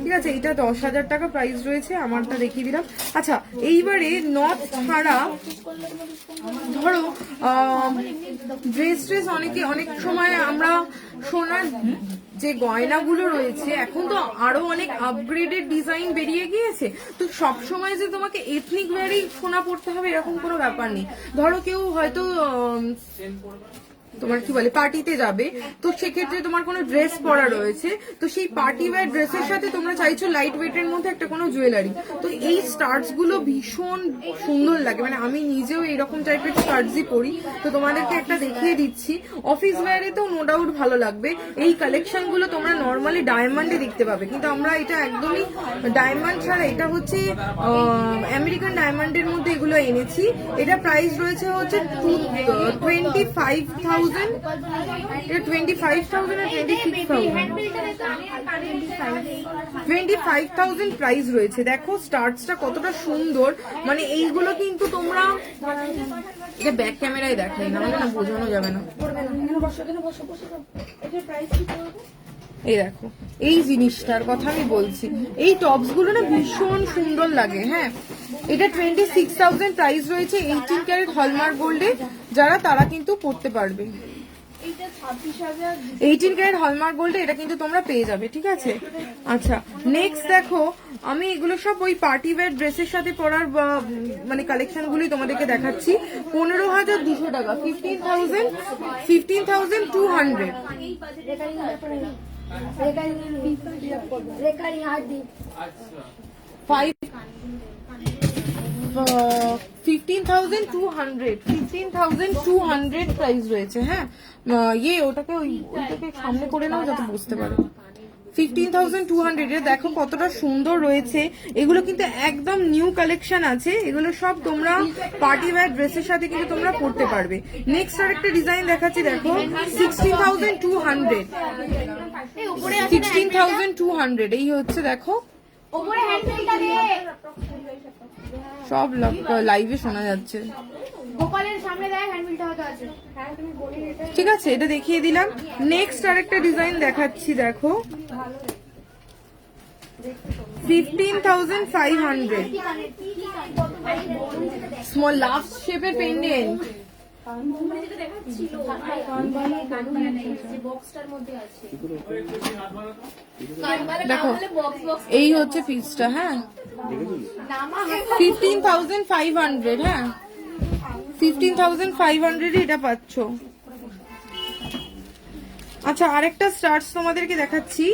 ঠিক আছে। এটা 10,000 টাকা প্রাইস রয়েছে, আমারটা দেখিয়ে দিলাম। আচ্ছা, এইবারে নথ ছাড়া ধরো ড্রেস অনেক সময় আমরা সোনার যে গয়নাগুলো রয়েছে, এখন তো আরো অনেক আপগ্রেডেড ডিজাইন বেরিয়ে গিয়েছে, তো সব সময় যে তোমাকে এথনিক ওয়্যারই সোনা পড়তে হবে এরকম কোনো ব্যাপার নেই। ধরো কেউ হয়তো তোমার কি বলে পার্টিতে যাবে, তো সেক্ষেত্রে তোমার কোনো ড্রেস পরা রয়েছে, তো সেই পার্টি ওয়্যার ড্রেসের সাথে তোমরা চাইছো লাইট ওয়েটের মধ্যে একটা কোনো জুয়েলারি, তো এই স্টার্টস গুলো ভীষণ সুন্দর লাগে, মানে আমি নিজেও এইরকম টাইপের স্টার্টসই পরি, তো তোমাদেরকে একটা দেখিয়ে দিচ্ছি। অফিস ওয়্যারেতেও নো ডাউট ভালো লাগবে। এই কালেকশন গুলো তোমরা নর্মালি ডায়মন্ডে দেখতে পাবে, কিন্তু আমরা এটা একদমই ডায়মন্ড ছাড়া, এটা হচ্ছে আমেরিকান ডায়মন্ডের মধ্যে এগুলো এনেছি। এটা প্রাইস রয়েছে হচ্ছে 25,000, এটা 25,000 আর 25,000 প্রাইস রয়েছে। দেখো স্টার্টসটা কতটা সুন্দর, মানে এইগুলো কিন্তু তোমরা এটা ব্যাক ক্যামেরায় দেখাই না, মানে না বোঝানো যাবে না। এই দেখো এই জিনিসটার কথা আমি বলছি, এই টপস গুলো না ভীষণ সুন্দর লাগে। হ্যাঁ, এটা 26,000 প্রাইস রয়েছে, 18 ক্যারেট হলমার্ক গোল্ডে, যারা তারা কিন্তু পড়তে পারবে। 18 ক্যারেট হলমার্ক গোল্ডে এটা কিন্তু তোমরা পেয়ে যাবে, ঠিক আছে। আচ্ছা নেক্সট দেখো, আমি এগুলো সব ওই পার্টি ওয়্যার ড্রেসের সাথে পরার মানে কালেকশন গুলি তোমাদেরকে দেখাচ্ছি। 15,200 টাকা, 15,200। 15,200 প্রাইস রয়েছে। হ্যাঁ, ওটাকে ওইটাকে সামনে করে নাও যাতে বুঝতে পারো। 15,200 দেখো কতটা সুন্দর রয়েছে। এগুলো কিন্তু একদম নিউ কালেকশন আছে, এগুলো সব তোমরা পার্টি ওয়্যার ড্রেসের সাথে কিন্তু তোমরা পড়তে পারবে। নেক্সট আরেকটা ডিজাইন দেখাচ্ছি, দেখো 16,200, 16,200 এই হচ্ছে। দেখো সব লাইভে শোনা যাচ্ছে, ঠিক আছে, এটা দেখিয়ে দিলাম। নেক্সট আরেকটা ডিজাইন দেখাচ্ছি, দেখো 15,500 স্মল লাভ শেপের পেন্ডেন্ট। দেখো এই হচ্ছে পিসটা। হ্যাঁ, 15,500। হ্যাঁ, 15,500 এটা পাচ্ছ। আচ্ছা আরেকটা স্টার্টস তোমাদেরকে দেখাচ্ছি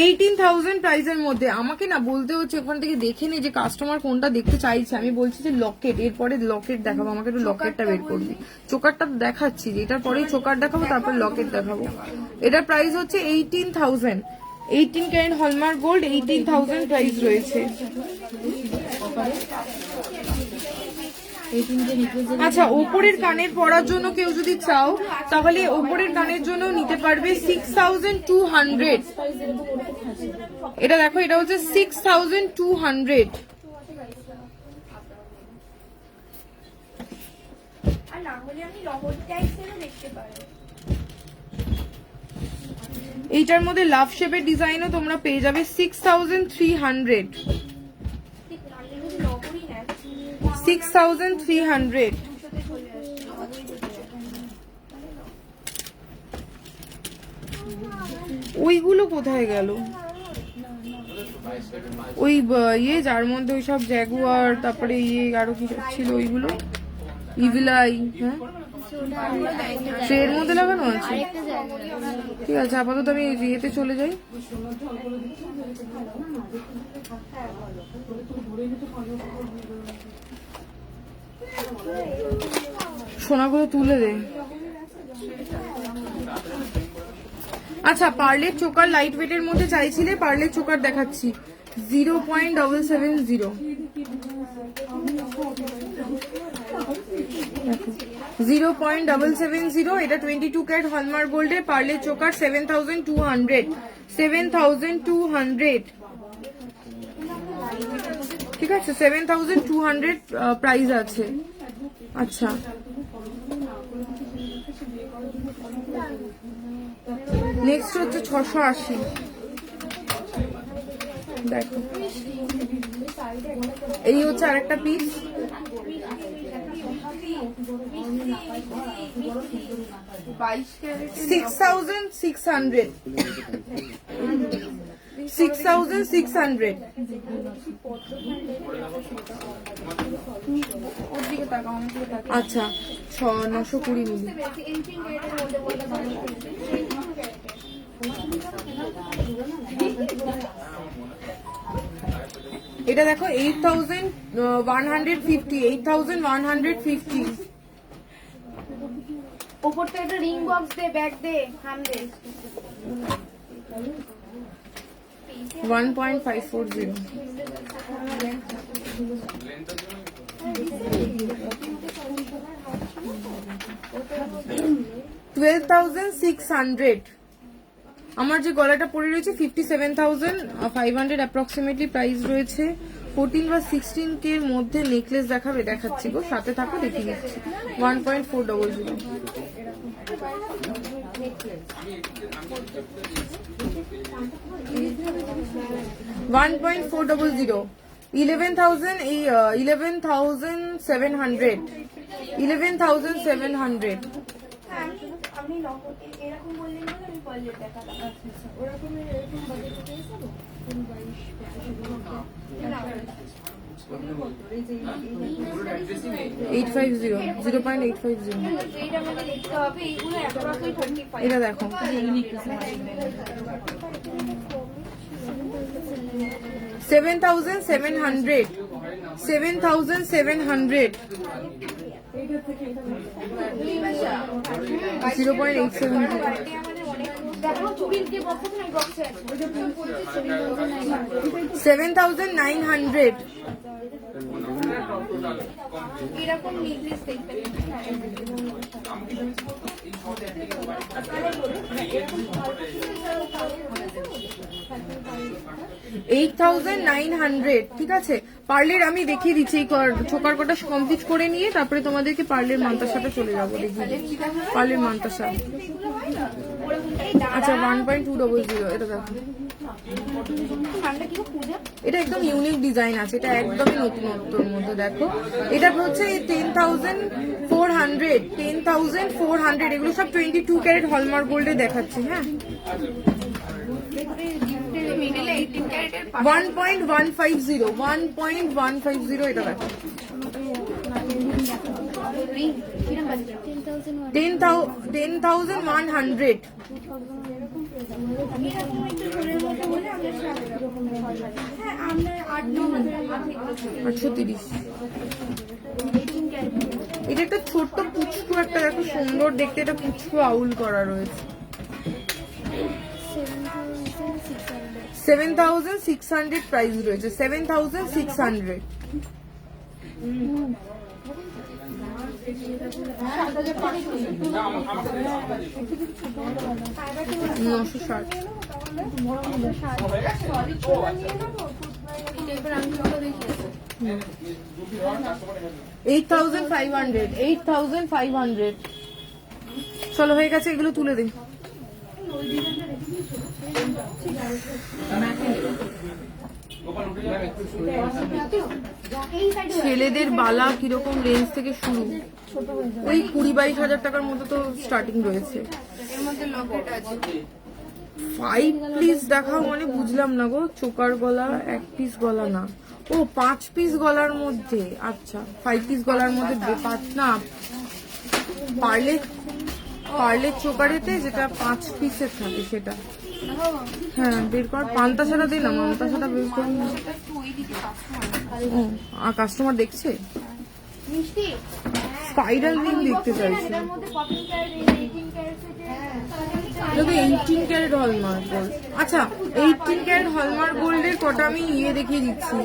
18,000 প্রাইসের মধ্যে। আমাকে না বলতে হচ্ছে ওখান থেকে দেখে নি যে কাস্টমার কোনটা দেখতে চাইছে, আমি বলছি যে লকেট, এরপরে লকেট দেখাবো, আমাকে একটু লকেটটা বের করবি। চোকারটা দেখাচ্ছি, এটার পরেই চোকার দেখাবো, তারপর লকেট দেখাবো। এটার প্রাইস হচ্ছে 18,000, 18 ক্যারেট হলমার্ক গোল্ড, 18,000 প্রাইস রয়েছে। আচ্ছা ওপরের কানের পরার জন্য কেউ যদি চাও তাহলে ওপরের কানের জন্য নিতে পারবে 6,200। এটা দেখো, এটা হচ্ছে 6,200। এইটার মধ্যে লাভ শেপের ডিজাইনও তোমরা পেয়ে যাবে 6,300। 6,300। ওইগুলো কোথায় গেল? ওই যার মধ্যে ওই সব জ্যাগুয়ার, তারপরে আরো কি ছিল ওইগুলো, ইভিলাই। হ্যাঁ, ট্রের মধ্যে লাগানো আছে। ঠিক আছে, আপাতত আমি ইয়েতে চলে যাই। সোনাগুলো তুলে দে। আচ্ছা পার্লের চোকার লাইট ওয়েটের মধ্যে চাইছিলে, পার্লের চোকার দেখাচ্ছি 0.770। 0.770, এটা 22 ক্যারেট হলমার্ক গোল্ডে পার্লের চোকার 7,200। 7,200, ঠিক আছে, 7,200 প্রাইস আছে। আচ্ছা নেক্সট হচ্ছে 680। দেখো এই হচ্ছে আরেকটা পিস। 6,600। 6,600। আচ্ছা 920 মিলি। এটা দেখো 8,150, 8,150। ওপরটা একটা রিং বক্স দে, ব্যাগ দে, হাম দে। 1.540। 12,600। আমার যে গলাটা পরে রয়েছে 57,500 অ্যাপ্রক্সিমেটলি প্রাইস রয়েছে। 14 বা 16K এর মধ্যে নেকলেস দেখাচ্ছি গো, সাথে থাকো দেখিয়ে দিচ্ছি। 1.400। 1.400। 11,000 এই 11,700। 11,700। আপনি এরকম বললেন বলে আমি পলিয়ের দেখালাম। ওরকম এরকম বাজেট পেয়ে যাবো 850, 0.850। এইটা আমাকে দেখতে হবে, এইগুলো অ্যাপ্রক্সিমেটলি 25। এটা দেখো 7,700। 7,700। 0.870। দেখো চুড়ির যে বক্স আছে না, বক্সে আছে। ওইটা পুরো 7,900। এরকম নেকলেস দেখতে 8,900। ঠিক আছে, পার্লের আমি দেখিয়ে দিচ্ছি। এই ছোকার কটা কমপ্লিট করে নিয়ে তারপরে তোমাদেরকে পার্লের মান্তাসাটা চলে যাবো দেখিয়ে দিচ্ছি। পার্লের মান্তাসা। আচ্ছা 1.200। এটা দেখো, এটা একদম ইউনিক ডিজাইন আছে, এটা একদমই নতুনত্বর মধ্যে। দেখো এটা হচ্ছে 10,400। 10,400। এগুলো সব 22 ক্যারেট হলমার্ক গোল্ডে দেখাচ্ছি। হ্যাঁ 1.150। 1.150। এটা দেখো 10,100। 830। এটা একটা ছোট্ট পুচকু একটা দেখো, সুন্দর দেখতে। এটা পুচকু আউল করা রয়েছে। 7,600 প্রাইস রয়েছে। 7,600। নশো 60। 8,500। 8,500। চলো হয়ে গেছে, এগুলো তুলে দিই। ছেলেদের বালা কিরকম রেঞ্জ থেকে শুরু? ওই 20-22 টাকার মতো তো স্টার্টিং রয়েছে। এর মধ্যে লকেট আছে। 5 পিস দেখাও মানে বুঝলাম না গো। চোকার গলা 1 পিস গলা না, ও 5 পিস গলার মধ্যে। আচ্ছা 5 পিস গলার মধ্যে 5 না, পার্লের চোকারেতে যেটা 5 পিসের থাকে সেটা। হ্যাঁ বের কর, পান্তাসাটা দে না, পান্তাসাটা বের কর। ও আর কাস্টমার দেখছে, মিষ্টি স্পাইরাল রিং দেখতে চাইছে। এর মধ্যে 14 ক্যারেট 18 ক্যারেট দেখো 18 ক্যারেট হলমার্ক গোল্ড। আচ্ছা 18 ক্যারেট হলমার্ক গোল্ডের কটা আমি দেখিয়ে দিচ্ছি,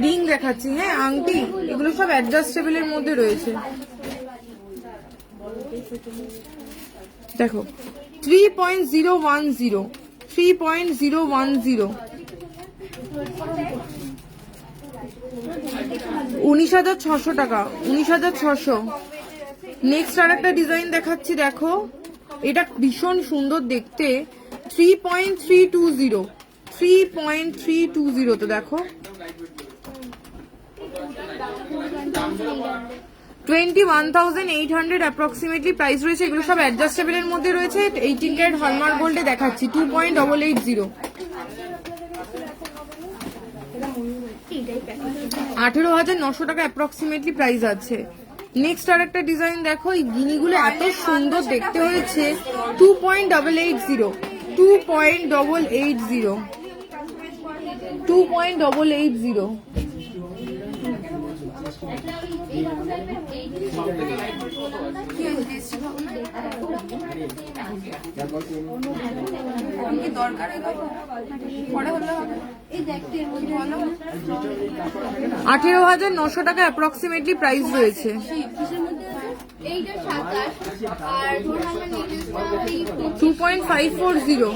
রিং দেখাচ্ছি। হ্যাঁ আংটি, এগুলো সব অ্যাডজাস্টেবলের মধ্যে রয়েছে। দেখো 3.010। 3.010। 19,600 টাকা। 19,600। নেক্সট আর একটা ডিজাইন দেখাচ্ছি, দেখো এটা ভীষণ সুন্দর দেখতে। 3.320। 3.320 তো দেখো 21,800 অ্যাপ্রক্সিমেটলি প্রাইস রয়েছে। এগুলো সব অ্যাডজাস্টেবলের মধ্যে রয়েছে। 18 ক্যারেট হলমার্ক গোল্ডে দেখাচ্ছি 2.880। 18,900 টাকা অ্যাপ্রক্সিমেটলি প্রাইস আছে। নেক্সট আর একটা ডিজাইন দেখো, এই গিনিগুলো এত সুন্দর দেখতে হয়েছে। 2.880, 2.880, 2.880। দরকার 18,900 টাকা অ্যাপ্রক্সিমেটলি প্রাইস রয়েছে। এইটা 27 আর 2.540,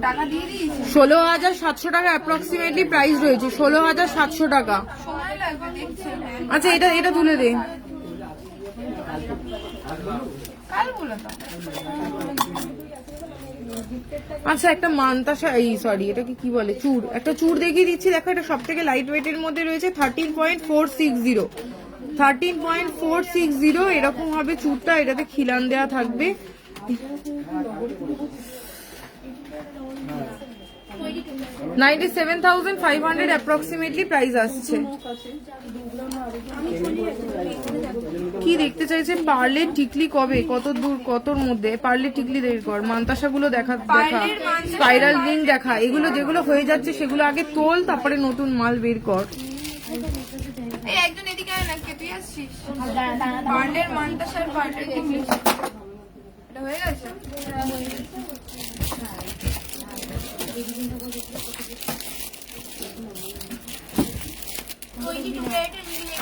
টাকা দিয়ে দিয়েছি। 16,700 টাকা অ্যাপ্রক্সিমেটলি প্রাইস রয়েছে। 16,700 টাকা। সময় লাগবে দেখছি। আচ্ছা এটা তুলে দে। কাল বলে দাও। আচ্ছা একটা মানতাসা, এই সরি এটাকে কি বলে, চুড়, একটা চুড় দেখিয়ে দিচ্ছি। দেখো এটা সব থেকে লাইট ওয়েট এর মধ্যে রয়েছে। 13.460, 13.460 এরকম হবে চুড়টা। এটাতে খিলান দেওয়া থাকবে। 97,500 অ্যাপ্রক্সিমেটলি প্রাইস আসছে। কি দেখতে চাইছে? পার্লের টিকলি কবে, কত দূর, কতর মধ্যে? পার্লের টিকলি বের কর, মানতাসা গুলো দেখা, স্পাইরাল রিং দেখা, এগুলো যেগুলো হয়ে যাচ্ছে সেগুলো আগে তোল, তারপরে নতুন মাল বের কর। এই একজন এদিকে আয় না, কে তুই আসছিস? পার্লের মানতাসার পার্লের কি মিক্স? এটা হয়ে গেছে?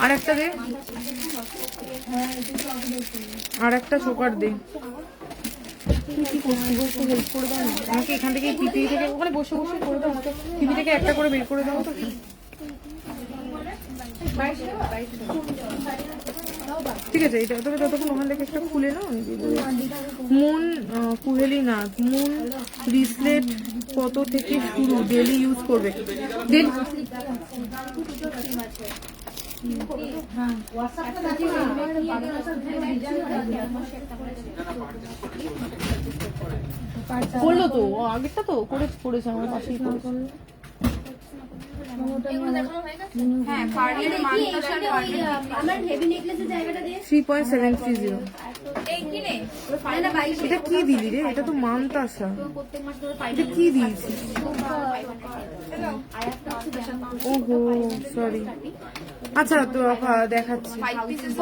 আর একটা দে, আর একটা চোকার দে। কি করছিস? বসে হেল্প করে দাও না আমাকে, এখান থেকে টিপি থেকে ওখানে বসে বসে করে দাও আমাকে। টিপি থেকে একটা করে বের করে দাও তো। ঠিক আছে, এটা তবে ততক্ষণ ওখান থেকে একটা খুলে নাও। মুন কুহেলিনাথ, মুন ব্রেসলেট কত থেকে শুরু, ডেলি ইউজ করবে? করলো তো, আগেরটা তো করেছে আমার পাশেই করেছে। হ্যাঁ, পার্লের মানতাসার পার্লের আমার হেভি নেকলেসের জায়গাটা দিয়ে 3.730। এই কি নে? এটা কি দিলি রে? এটা তো মানতাসা। প্রত্যেক মাস ধরে এটা কি দিয়েছিস? ওহো সরি। আচ্ছা তো দেখাচ্ছি।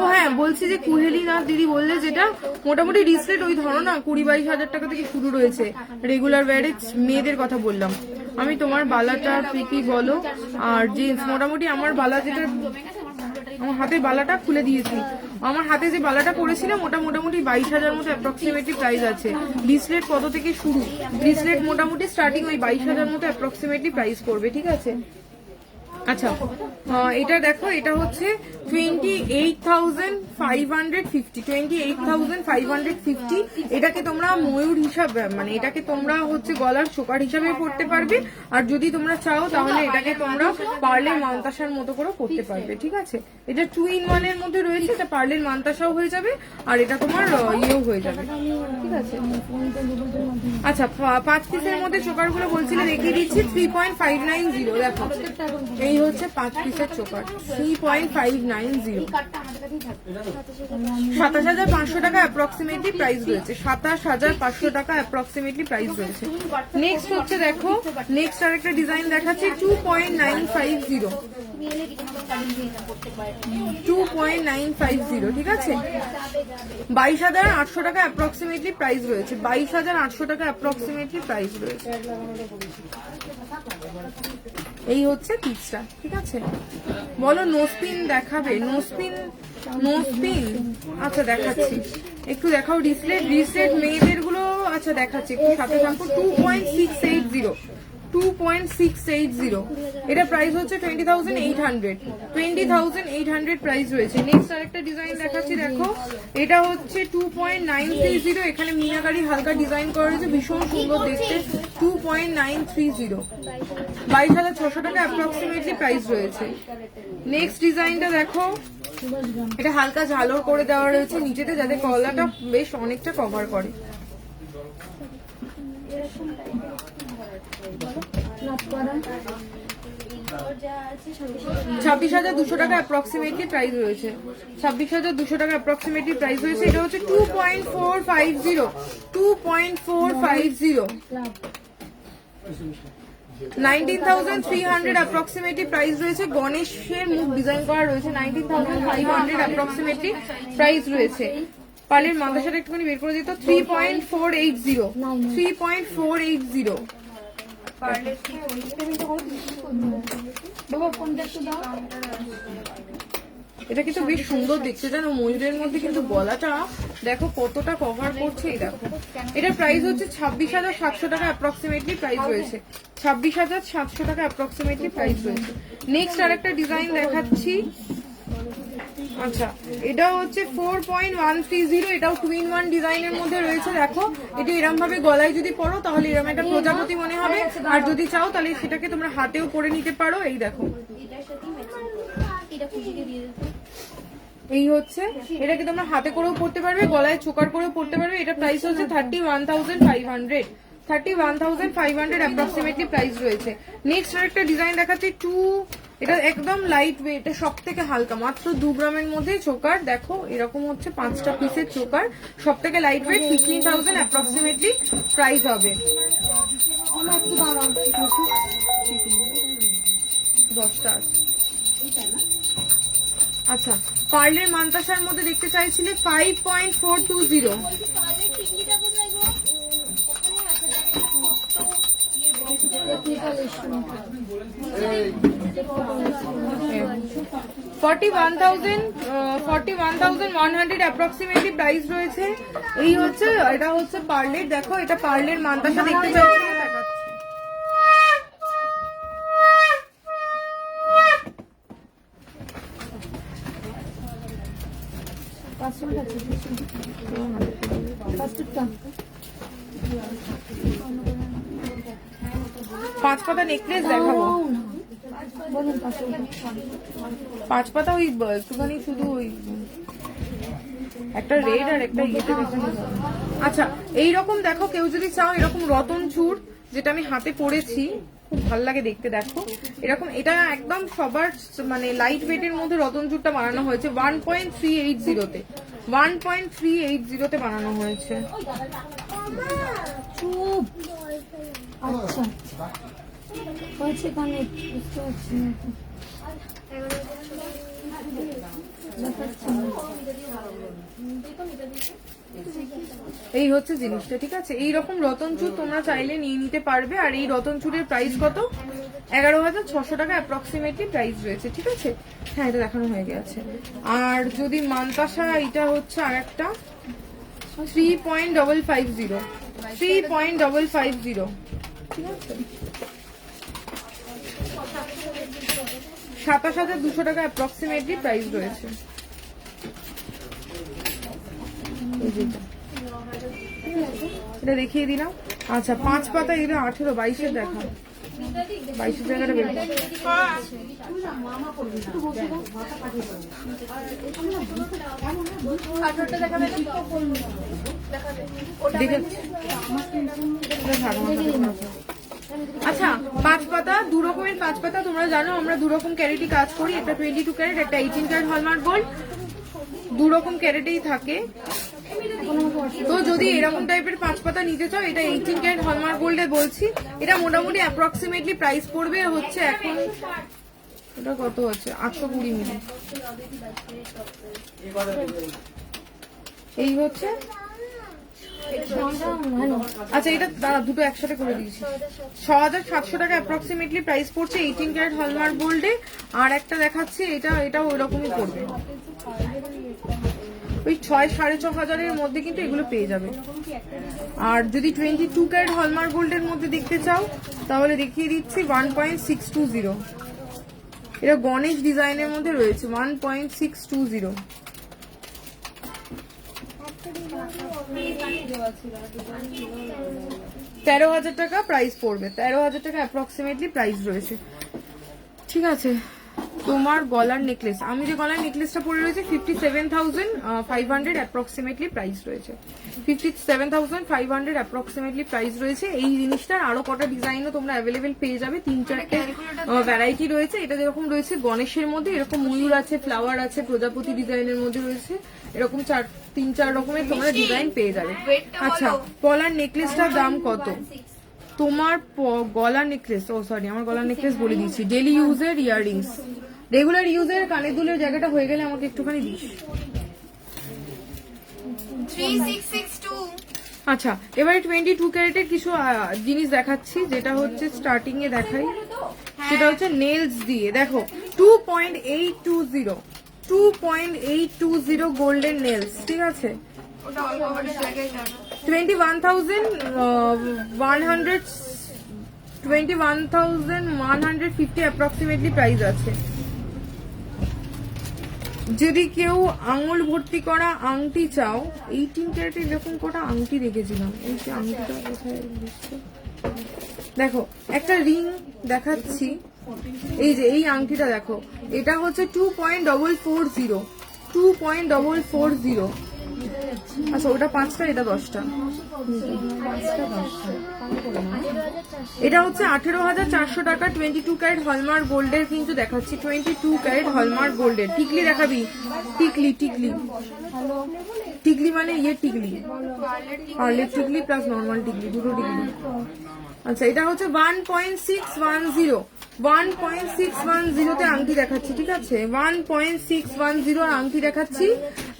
ও হ্যাঁ, বলছি যে কুহেলিনাথ দিদি বললে যেটা মোটামুটি রিসলেট ওই ধরো না 20-22 হাজার টাকা থেকে শুরু রয়েছে। রেগুলার ওয়্যারে মেয়েদের কথা বললাম আমি। তোমার বালাটা কি বলো? আর জিন্স মোটামুটি আমার বালা যেটা, আমার হাতের বালাটা খুলে দিয়েছি। আমার হাতে যে বালাটা পড়েছিলাম ওটা মোটামুটি 22,000 মতো অ্যাপ্রক্সিমেটলি প্রাইস আছে। ব্রেসলেট কত থেকে শুরু? ব্রেসলেট মোটামুটি স্টার্টিং ওই 22,000 মতো অ্যাপ্রক্সিমেটলি প্রাইস করবে। ঠিক আছে। আচ্ছা এটা দেখো, এটা হচ্ছে 28,550, 28,550। এটাকে তোমরা ময়ূর হিসাবে, মানে এটাকে তোমরা হচ্ছে গলার চোকার হিসাবে পড়তে পারবে। আর যদি তোমরা চাও তাহলে এটাকে তোমরা পার্লের মানতাসার মতো করে পড়তে পারবে। ঠিক আছে, এটা 2 in 1 এর মধ্যে রয়েছে। এটা পার্লের মানতাসাও হয়ে যাবে আর এটা তোমার ইয়েও হয়ে যাবে। ঠিক আছে। আচ্ছা 5 পিসের মধ্যে চোকারগুলো বলছিলে দেখিয়ে দিচ্ছি। 3.590 দেখো, এই হচ্ছে 5 পিসের চোকার। 3.590, 27,500 টাকা অ্যাপ্রক্সিমেটলি প্রাইস রয়েছে। 27,500 টাকা অ্যাপ্রক্সিমেটলি প্রাইস রয়েছে। নেক্সট হচ্ছে দেখো, নেক্সট আরেকটা ডিজাইন দেখাচ্ছি। 2.950, 2.950। ঠিক আছে, 22,800 টাকা অ্যাপ্রক্সিমেটলি প্রাইস রয়েছে। 22,800 টাকা অ্যাপ্রক্সিমেটলি প্রাইস রয়েছে। এই হচ্ছে পিসটা। ঠিক আছে, বলো নোস্পিন দেখাবে? নোস্পিন, নোস্পিন আচ্ছা দেখাচ্ছি, একটু দেখাও। রিসলেট, রিসলেট মেয়েদের গুলো আচ্ছা দেখাচ্ছি একটু সাথে থাকো। 2.680, 2.680। এটা প্রাইস হচ্ছে 20,800, 20,800 প্রাইস রয়েছে। নেক্সট আরেকটা ডিজাইন দেখাচ্ছি দেখো, এটা হচ্ছে 2.930। এখানে মিনাকারি হালকা ডিজাইন করা রয়েছে, ভীষণ সুন্দর দেখতে। 2.930, 22,600 টাকা অ্যাপ্রক্সিমেটলি প্রাইস রয়েছে। নেক্সট ডিজাইনটা দেখো, এটা হালকা ঝালর করে দেওয়া রয়েছে নিচেতে, যাতে গলাটা বেশ অনেকটা কভার করে। 26,200 টাকা অ্যাপ্রক্সিমেটলি প্রাইস রয়েছে। 26,200 টাকা অ্যাপ্রক্সিমেটলি প্রাইস রয়েছে। এটা হচ্ছে 2.450 2.450 19,300 অ্যাপ্রক্সিমেটলি প্রাইস রয়েছে। গণেশের মুখ ডিজাইন করা রয়েছে। 19,500 অ্যাপ্রক্সিমেটলি প্রাইস রয়েছে। পার্লের মাদাসাটা একটুখানি বের করে দিত। 3.480 3.480 পার্লের কি বাবা ফোনটা একটু দাও। এটা কিন্তু বেশ সুন্দর দেখতে, জানো ময়ূরের মধ্যে কিন্তু গলাটা দেখো কতটা কভার করছে। এই দেখো এটার প্রাইস হচ্ছে 26,700 টাকা অ্যাপ্রক্সিমেটলি প্রাইস রয়েছে। 26,700 টাকা অ্যাপ্রক্সিমেটলি প্রাইস রয়েছে। নেক্সট আরেকটা ডিজাইন দেখাচ্ছি। আচ্ছা এটা হচ্ছে 4.130, এটাও 2-in-1 ডিজাইনের মধ্যে রয়েছে। দেখো এটা এরকম ভাবে গলায় যদি পরো তাহলে এরকম একটা প্রজাপতি মনে হবে, আর যদি চাও তাহলে সেটাকে তোমরা হাতেও পরে নিতে পারো। এই দেখো এই হচ্ছে, এটাকে তোমরা হাতে করেও পড়তে পারবে, গলায় চোকার করেও পড়তে পারবে। এটা প্রাইস হচ্ছে 31,500 31,500 অ্যাপ্রক্সিমেটলি প্রাইস রয়েছে। নেক্সট আরেকটা ডিজাইন দেখাচ্ছি। এটা একদম লাইট ওয়েট, এটা সব থেকে হালকা, মাত্র 2 গ্রামের মধ্যে চোকার। দেখো এরকম হচ্ছে 5টা পিসের চোকার, সব থেকে লাইট ওয়েট। 15,000 অ্যাপ্রক্সিমেটলি প্রাইস হবে। 10টা আছে। আচ্ছা পার্লের মান্তাসার মধ্যে দেখতে চাইছিলে 5.420 41,100 অ্যাপ্রক্সিমেটলি প্রাইস রয়েছে। এই হচ্ছে, এটা হচ্ছে পার্লের। দেখো এটা পার্লের মান্তাসা দেখতে চাইছিলে দেখাচ্ছি। পাঁচ পাতা নেকলেস দেখাবো। 5 পাতা ওই একটুখানি শুধু ওই একটা রেড আর একটা ইয়েতে বেশি। আচ্ছা এইরকম দেখো, কেউ যদি চাও এরকম রতন চূড়, যেটা আমি হাতে পরেছি, খুব ভালো লাগে দেখতে। দেখো এরকম, এটা একদম সবার মানে লাইট ওয়েটের মধ্যে রতন চূড়টা বানানো হয়েছে 1.380 1.380 বানানো হয়েছে। আচ্ছা হয়েছে কানে বুঝতে পারছি না। এই হচ্ছে জিনিসটা, ঠিক আছে। এইরকম রতনচুর তোমরা চাইলে নিয়ে নিতে পারবে। আর এই রতনচুরের প্রাইস কত? 11,600 টাকা অ্যাপ্রক্সিমেটলি প্রাইস রয়েছে, ঠিক আছে। হ্যাঁ এটা দেখানো হয়ে গেছে। আর যদি মান্তাসা, এটা হচ্ছে আর একটা 3.550 3.550, ঠিক আছে। 27,200 টাকা অ্যাপ্রক্সিমেটলি প্রাইস রয়েছে। এটা দেখিয়ে দিলাম। আচ্ছা 5 পাতা, এটা 18 22-এর দেখা, 22-এর জায়গাটা বের করো। আচ্ছা 5 পাতা, 2 রকমের 5 পাতা। তোমরা জানো আমরা 2 রকম ক্যারেটই কাজ করি, একটা 22 ক্যারেট, একটা 18 ক্যারেট হলমার্ক গোল্ড। 2 রকম ক্যারেটেই থাকে। তো যদি এরকম টাইপের 5 পাতা নিতে চাও, এটা 18 ক্যারেট হলমার্ক গোল্ডে বলছি। এটা মোটামুটি অ্যাপ্রক্সিমেটলি প্রাইস পড়বে হচ্ছে এখন, এটা কত হচ্ছে 820 মিলি। এই হচ্ছে, আচ্ছা এটা দাঁড়া, দুটো একসাথে করে দিয়েছি। 6,700 টাকা অ্যাপ্রক্সিমেটলি প্রাইস পড়ছে 18 ক্যারেট হলমার্ক গোল্ডে। আর একটা দেখাচ্ছি, এটা ওই রকমই পড়বে, ওই 6,500-6,000 মধ্যে কিন্তু এগুলো পেয়ে যাবে। আর যদি 22 ক্যারেট হলমার্ক গোল্ডের মধ্যে দেখতে চাও তাহলে দেখিয়ে দিচ্ছি 1.620। এটা গণেশ ডিজাইনের মধ্যে রয়েছে 1.620। 13,000 টাকা প্রাইস পড়বে, 13,000 টাকা অ্যাপ্রক্সিমেটলি প্রাইস রয়েছে, ঠিক আছে। তোমার গলার নেকলেস, আমি যে গলার নেকলেসটা পরে রয়েছে 57,500 অ্যাপ্রক্সিমেটলি প্রাইস রয়েছে। 57,500 অ্যাপ্রক্সিমেটলি প্রাইস রয়েছে। এই জিনিসটার আরো কটা ডিজাইনও তোমরা অ্যাভেলেবেল পেয়ে যাবে, 3-4টে ভ্যারাইটি রয়েছে। এটা যেরকম রয়েছে গণেশের মধ্যে, এরকম ময়ূর আছে, ফ্লাওয়ার আছে, প্রজাপতি ডিজাইনের মধ্যে রয়েছে, এরকম 3-4 রকমের তোমরা ডিজাইন পেয়ে যাবে। আচ্ছা, পলার নেকলেসটার দাম কত? তোমার গলার নেকলেস, ও সরি আমার গলার নেকলেস বলে দিচ্ছি, ডেলি ইউজের ইয়াররিংস, রেগুলার ইউজের কানের দুলের জায়গাটা হয়ে গেলে আমাকে একটুখানি দিস। 3662। আচ্ছা, এবারে 22 ক্যারেটের কিছু জিনিস দেখাচ্ছি, যেটা হচ্ছে স্টার্টিং এ দেখাই, সেটা হচ্ছে নেলস দিয়ে। দেখো 2.820 গোল্ডেন নেলস, ঠিক আছে? ওটা অল্প করে জায়গায় যাবে। 21,150 অ্যাপ্রক্সিমেটলি প্রাইস আছে। যদি কেউ আঙুল ভর্তি করা আংটি চাও, 18 ক্যারেটের এরকম কটা আংটি দেখেছিলাম, এই যে আংটিটা কোথায় দিচ্ছে? দেখো একটা রিং দেখাচ্ছি, এই যে এই আংটিটা দেখো, এটা হচ্ছে 2.440। আচ্ছা, ওটা 5টা, এটা 10টা। এটা হচ্ছে 18,400 টাকা, 22 ক্যারেট হলমার্ক গোল্ডের কিন্তু দেখাচ্ছি, 22 ক্যারেট হলমার্ক গোল্ডের। টিকলি দেখাবি? টিকলি মানে ইয়ে টিকলি, পার্লের টিকলি প্লাস নর্মাল টিকলি, দুটো টিকলি। আচ্ছা, এটা হচ্ছে 1.610 তে আংটি দেখাচ্ছি, ঠিক আছে? 1.610 আংটি দেখাচ্ছি।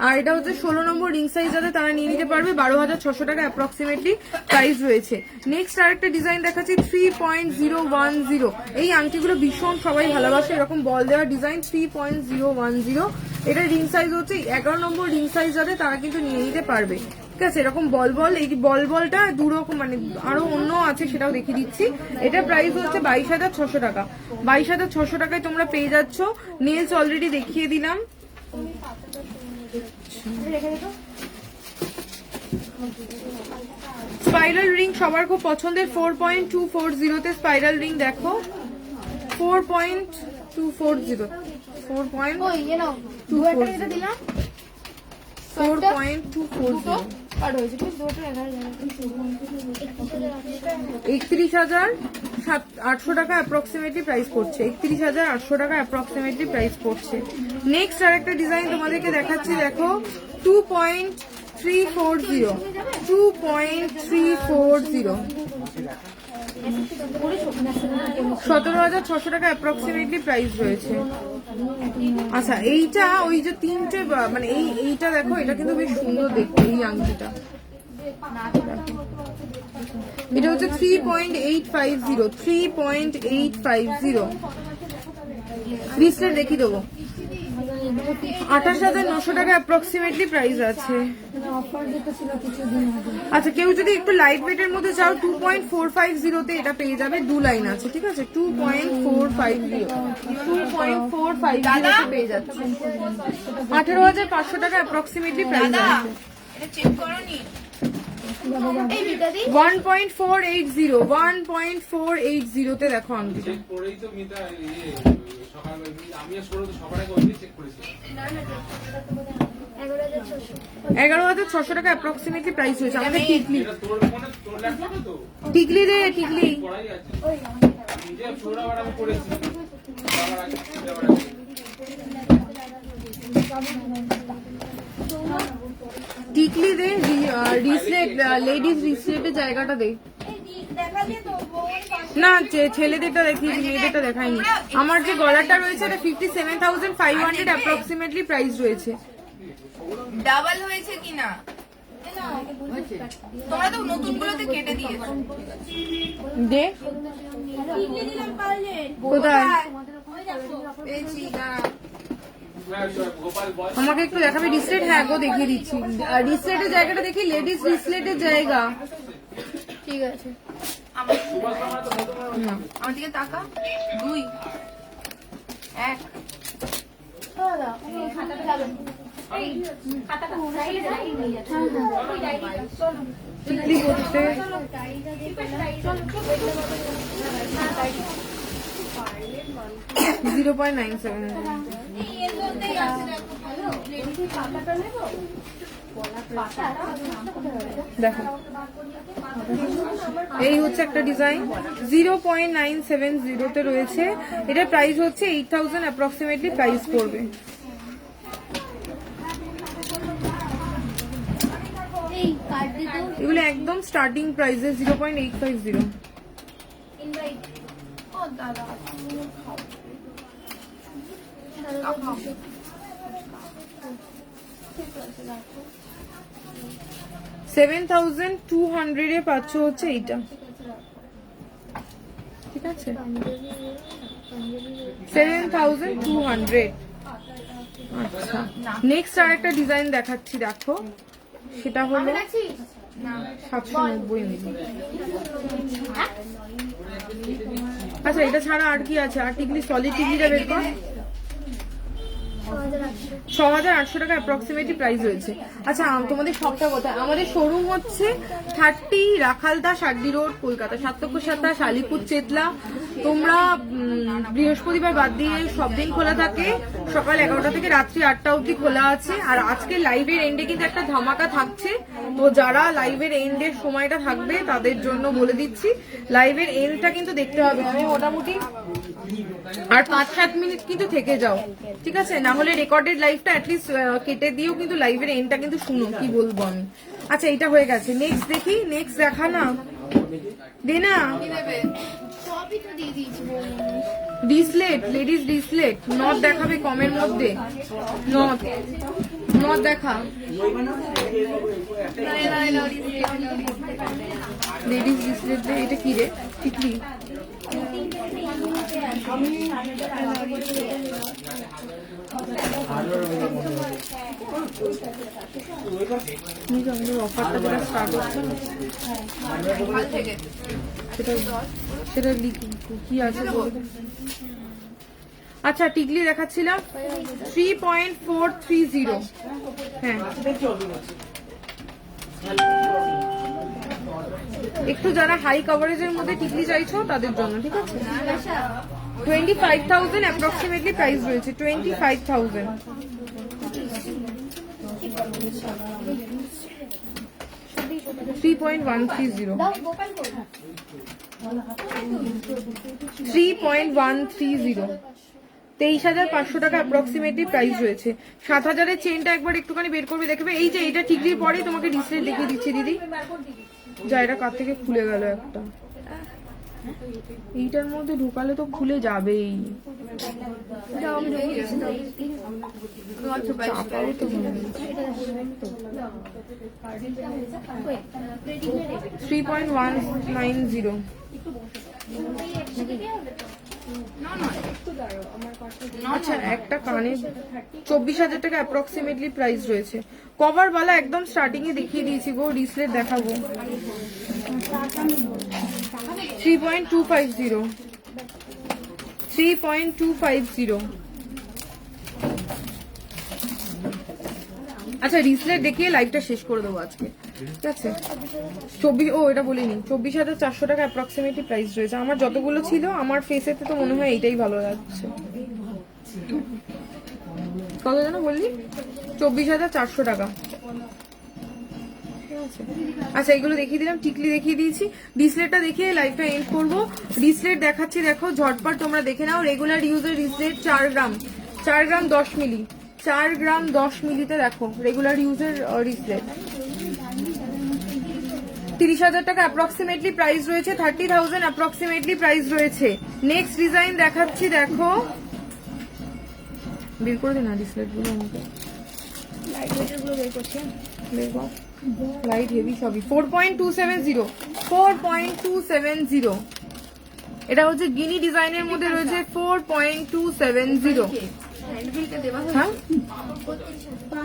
আর এটা হচ্ছে 16 নম্বর রিং সাইজ, যাতে তারা নিয়ে নিতে পারবে। 12,600 টাকা অ্যাপ্রক্সিমেটলি প্রাইস রয়েছে। নেক্সট আরেকটা ডিজাইন দেখাচ্ছি 3.010। এই আংটিগুলো ভীষণ সবাই ভালোবাসে, এরকম বল দেওয়া ডিজাইন 3.010। এটা রিং সাইজ হচ্ছে 11 নম্বর রিং সাইজ, যাতে তারা কিন্তু নিয়ে নিতে পারবে, ঠিক আছে? এরকম বল, এই বলটা দুরকম, মানে আরো অন্য আছে, সেটাও দেখিয়ে দিচ্ছি। এটা প্রাইস হচ্ছে 22,600 টাকা। 22,600 টাকায় তোমরা পেয়ে যাচ্ছ। নেলস অলরেডি দেখিয়ে দিলাম। স্পাইরাল রিং সবার খুব পছন্দের, 4.240 তে স্পাইরাল রিং দেখো, 4.240, 31,800 টাকা অ্যাপ্রক্সিমেটলি প্রাইস পড়ছে। 31,800 টাকা অ্যাপ্রক্সিমেটলি প্রাইস পড়ছে। নেক্সট আরেকটা ডিজাইন তোমাদেরকে দেখাচ্ছি, দেখো 2.340, 17,600 টাকা অ্যাপ্রক্সিমেটলি প্রাইস রয়েছে। আচ্ছা, এইটা ওই যে 3টে, মানে এইটা দেখো, এটা কিন্তু বেশ সুন্দর দেখতে, এই আংটিটা। এটা হচ্ছে 3.850। রিস্টে দেখিয়ে দেবো। 28,900 টাকা অ্যাপ্রক্সিমেটলি প্রাইস আছে। আচ্ছা, কেউ যদি একটু লাইট ওয়েটের মধ্যে চাও, 2.450 তে এটা পেয়ে যাবে। 2 লাইন আছে, ঠিক আছে? 2.450 পেয়ে যাচ্ছে। 18,500 টাকা অ্যাপ্রক্সিমেটলি প্রাইস আছে। 1.480 তে দেখো আংটিটা। 11,600 টাকা অ্যাপ্রক্সিমেটলি প্রাইস হয়েছে। আমাদের টিকলি রে, টিকলি টিকলি দে, রিসলেট, লেডিস রিসলেটের জায়গাটা দে। না, ছেলেদেরটা দেখিয়েছি, মেয়েদেরটা দেখাইনি। আমার যে গলাটা রয়েছে, এটা 57,500 অ্যাপ্রক্সিমেটলি প্রাইস রয়েছে। ডাবল হয়েছে কিনা তোমরা তো নতুন গুলোতে কেটে দিয়েছো। দে কোথায় পেয়েছি, দাঁড়া। আমাকে একটু দেখাবে রিসলেট? হ্যাঁ গো, দেখিয়ে দিচ্ছি। রিসলেটের জায়গাটা দেখি, লেডিস রিসলেটের জায়গা, ঠিক আছে? আমার দিকে তাকা। 2 1 টিকলি করতে 0.97 এর মধ্যেই আছে দেখো। দেখো, এই হচ্ছে একটা ডিজাইন 0.970 তে রয়েছে। এটা প্রাইস হচ্ছে 8000 অ্যাপ্রক্সিমেটলি প্রাইস পড়বে। এই কার্ড দিতে এগুলো একদম স্টার্টিং প্রাইসে 0.850। ইনভাইট ও দাদা 7200 এ পাচ্ছ হচ্ছে এইটা, ঠিক আছে 7200। আচ্ছা, নেক্সট আর একটা ডিজাইন দেখাচ্ছি, দেখো সেটা হলো 790 মিলি। আচ্ছা, এটা ছাড়া আর কি আছে? আর টিকলি, সলিড টিকলিটা বের কর। 6800 টাকা অ্যাপ্রক্সিমেটলি প্রাইস হয়েছে। আচ্ছা, তোমাদের সবটা কথা, আমাদের শোরুম হচ্ছে 30 রাখালদা শার্দি রোড, কলকাতা, 727 আলিপুর চেতলা। তোমরা বৃহস্পতিবার বাদ দিয়ে সব দিন খোলা থাকে, সকাল 11টা থেকে রাত্রি 8টা অবধি খোলা আছে। আর আজকে লাইভের এন্ডে কিন্তু একটা ধামাকা থাকছে, তো যারা লাইভের এন্ডের সময়টা থাকবে তাদের জন্য বলে দিচ্ছি, লাইভের এন্ডটা কিন্তু দেখতে হবে। আমি মোটামুটি আর 5-7 মিনিট কিন্তু থেকে যাও, ঠিক আছে? না হলে রেকর্ডেড লাইভটা অ্যাটলিস্ট কেটে দিও, কিন্তু লাইভের এন্ডটা কিন্তু শুনো কি বলবো আমি। আচ্ছা, এটা হয়ে গেছে। নেক্সট দেখি, নেক্সট দেখা না দে না। সবই তো দিয়ে দিয়েছি। ডিসলেট, লেডিস ডিসলেট, নট দেখাবে কমের মধ্যে, নট নট দেখা, লেডিস ডিসলেট। এটা কি রে? টিকলি অফারটা যেটা স্টার্ট হচ্ছে না, সেটা কি আছে বলবে? আচ্ছা, টিকলি দেখাচ্ছিলাম 3.430। হ্যাঁ, একটু যারা হাই কভারেজের মধ্যে টিকলি চাইছো তাদের জন্য, ঠিক আছে? 25,000 অ্যাপ্রক্সিমেটলি প্রাইস রয়েছে, 25,000। 3.130, 3.130, 23,500 টাকা অ্যাপ্রক্সিমেটলি প্রাইস রয়েছে। 7,000 চেনটা একবার একটুখানি বের করবে, দেখবে এই যে এটা টিকলির পরেই তোমাকে ডিসপ্লে দেখিয়ে দিচ্ছি দিদি। যা, এটা কার থেকে খুলে গেল একটা, এইটার মধ্যে ঢুকালে তো খুলে যাবেই। চাপাও তো 3.190। আচ্ছা, একটা কানে 24,000 টাকা অ্যাপ্রক্সিমেটলি প্রাইস রয়েছে। কভার বালা একদম স্টার্টিং এ দেখিয়ে দিয়েছি গো, ডিসপ্লে দেখাবো। 3.250, 3.250। আচ্ছা, রিসলেট দেখিয়ে লাইভটা শেষ করে দেবো আজকে, ঠিক আছে? 24, ও এটা বলিনি, 24,400 টাকা অ্যাপ্রক্সিমেটলি প্রাইস রয়েছে। আমার যতগুলো ছিল, আমার ফেসেতে তো মনে হয় এইটাই ভালো লাগছে। কত যেন বললি? 24,400 টাকা। আচ্ছা, এগুলো দেখিয়ে দিলাম, টিকলি দেখিয়ে দিয়েছি। ডিসলেটটা দেখিয়ে লাইভটা এন্ড করবো। ডিসলেট দেখাচ্ছি, দেখো ঝটপট তোমরা দেখে নাও। রেগুলার ইউজের ডিসলেট 4 গ্রাম, 4 গ্রাম 10 মিলি, 4 গ্রাম 10 মিলিতে দেখো রেগুলার ইউজের ডিসলেট। 30,000 টাকা অ্যাপ্রক্সিমেটলি প্রাইস রয়েছে, 30,000 অ্যাপ্রক্সিমেটলি প্রাইস রয়েছে। নেক্সট ডিজাইন দেখাচ্ছি, দেখো বের করে দে না ডিসপ্লে গুলো আমাকে, লাইট গুলো বের করছে, বের কর, লাইট হেভি সবই। 4.270, 4.270। এটা হচ্ছে গিনি ডিজাইনের মধ্যে রয়েছে 4.270। হ্যাঁ,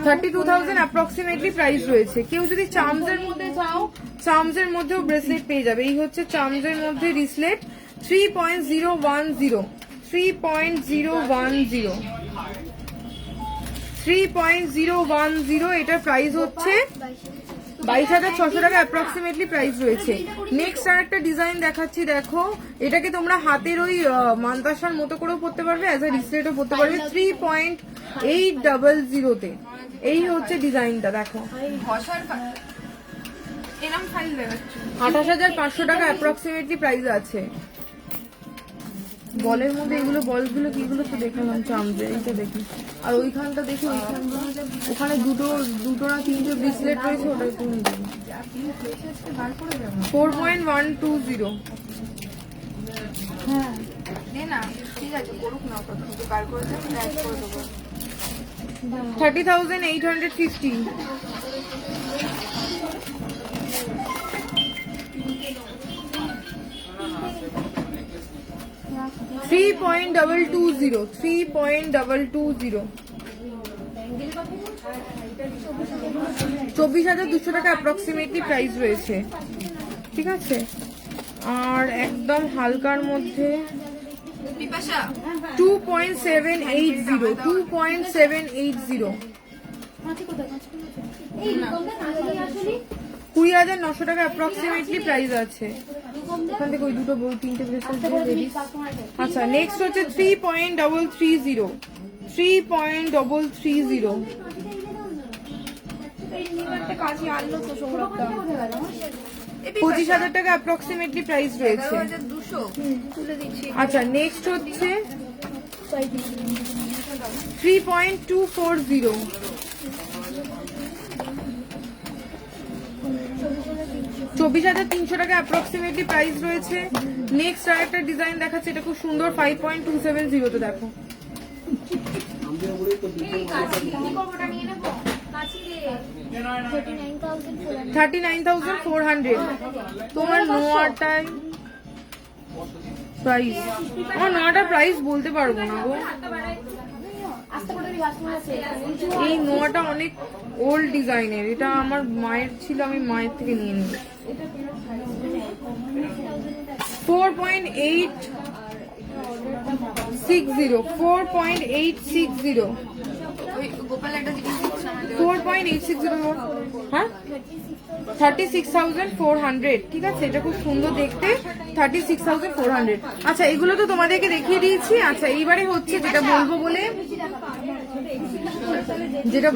32,000 অ্যাপ্রক্সিমেটলি প্রাইস রয়েছে। কেউ যদি চার্মসের মধ্যে চাও, চার্মসের মধ্যেও ব্রেসলেট পেয়ে যাবে। এই হচ্ছে চার্মসের মধ্যে রিসলেট 3.010, 3.010, 3.010। এটা প্রাইস হচ্ছে 22,600 টাকা অ্যাপ্রক্সিমেটলি প্রাইস রয়েছে। নেক্সট আর একটা ডিজাইন দেখাচ্ছি, দেখো এটাকে তোমরা হাতের ওই মান্তাসার মতো করেও পরতে পারবে, অ্যাজ আ রিসলেটও পরতে পারবে 3.800 তে। এই হচ্ছে ডিজাইনটা, দেখো ঘষার এরম ফাইল দেখাচ্ছি। 28,500 টাকা অ্যাপ্রক্সিমেটলি প্রাইস আছে। বলের মধ্যে এগুলো বলগুলো কিগুলো তো দেখালাম, চামচে এইটা দেখি, আর ওইখানটা দেখি, ওখানে দুটো না তিনটে ব্রেসলেট রয়েছে, ওটা একটু 4.120। হ্যাঁ দে না, ঠিক আছে করুক না, ওটা থেকে বার করে দেবো, অ্যাড করে দেবো। 30,850। $3.220, 24,200 টাকা অ্যাপ্রক্সিমেটলি প্রাইস রয়েছে, ঠিক আছে। আর একদম হালকার মধ্যে বিপাশা 2.780, 2.780, এই রকমটা কাজে আসলে 20,900 টাকা অ্যাপ্রক্সিমেটলি প্রাইস আছে। ওখান থেকে ওই দুটো তিনটে ব্রেসলেট। আচ্ছা, নেক্সট হচ্ছে 3.330, 3.330, কাজে আনলো তো সৌরভটা। 25,000 টাকা অ্যাপ্রক্সিমেটলি প্রাইস রয়েছে। 11,200 তুলে দিচ্ছি। আচ্ছা, নেক্সট হচ্ছে 3.240, 24,300 টাকা অ্যাপ্রক্সিমেটলি প্রাইস রয়েছে। নেক্সট আর একটা ডিজাইন দেখাচ্ছে, এটা খুব সুন্দর, 5.270 তে। দেখো $39,400। তোমার নোয়াটাই প্রাইস, আমার নোয়াটার প্রাইস বলতে পারবো না গো। এই নোয়াটা অনেক ওল্ড ডিজাইনের, এটা আমার মায়ের ছিল, আমি মায়ের থেকে নিয়ে নিই। 4.860, 4.860, ওই গোপাল একটা জিনিস দিচ্ছে আমাদের। 4.860, হ্যাঁ 36,400, ঠিক আছে। এটা খুব সুন্দর দেখতে, 36,400। আচ্ছা, এগুলো তো তোমাদেরকে দেখিয়ে দিয়েছি। আচ্ছা, এইবারে হচ্ছে যেটা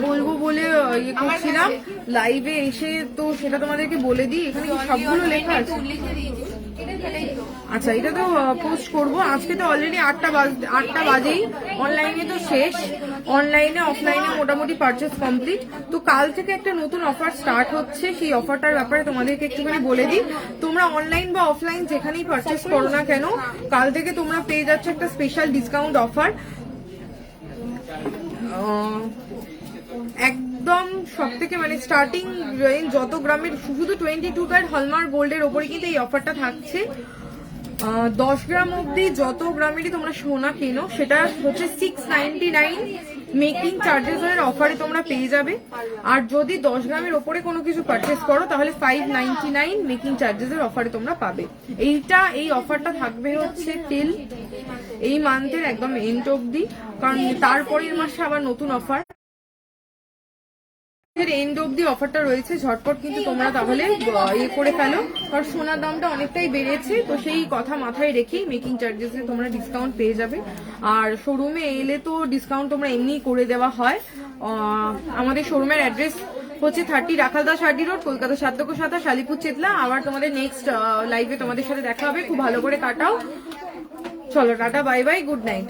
বলবো বলে ইয়ে করছিলাম লাইভে এসে, তো সেটা তোমাদেরকে বলে দিই। এখানে কি সবগুলো লেখা আছে? লিখে দিয়েছি, এটাই তো। আচ্ছা, এটা তো পোস্ট করব। আজকে তো অলরেডি 8টা বাজেই, অনলাইনে তো শেষ, অনলাইনে অফলাইনে মোটামুটি পারচেস কমপ্লিট। তো কাল থেকে একটা নতুন অফার স্টার্ট হচ্ছে, সেই অফারটার ব্যাপারে তোমাদেরকে একটুখানি বলে দিই। তোমরা অনলাইন বা অফলাইন যেখানেই পারচেস করো না কেন, কাল থেকে তোমরা পেয়ে যাচ্ছ একটা স্পেশাল ডিসকাউন্ট অফার। একদম সব থেকে মানে স্টার্টিং রেঞ্জ যত গ্রামের, শুধু 22 ক্যারেট হলমার্ক গোল্ডের ওপরে কিন্তু এই অফারটা থাকছে। 10 গ্রাম অব্দি যত গ্রামেরই তোমরা সোনা কেনো, সেটা হচ্ছে 699 মেকিং চার্জেসের অফারে তোমরা পেয়ে যাবে। আর যদি 10 গ্রামের ওপরে কোনো কিছু পারচেস করো, তাহলে 599 মেকিং চার্জেসের অফারে তোমরা পাবে। এই অফারটা থাকবে হচ্ছে টিল এই মান্থের একদম এন্ড অব্দি, কারণ তারপরের মাসে আবার নতুন অফার এন্ড অব্দি অফারটা রয়েছে। ঝটপট কিন্তু তোমরা তাহলে ইয়ে করে ফেলো, কারণ সোনার দামটা অনেকটাই বেড়েছে। তো সেই কথা মাথায় রেখেই মেকিং চার্জেসে তোমরা ডিসকাউন্ট পেয়ে যাবে। আর শোরুমে এলে তো ডিসকাউন্ট তোমরা এমনি করে দেওয়া হয়। আমাদের শোরুমের অ্যাড্রেস হচ্ছে 30 রাখালদাস হার্ডি রোড, কলকাতা 7-7 শালিপুর চেতলা। আবার তোমাদের নেক্সট লাইভে তোমাদের সাথে দেখা হবে। খুব ভালো করে কাটাও। চলো, tata, bye bye, good night.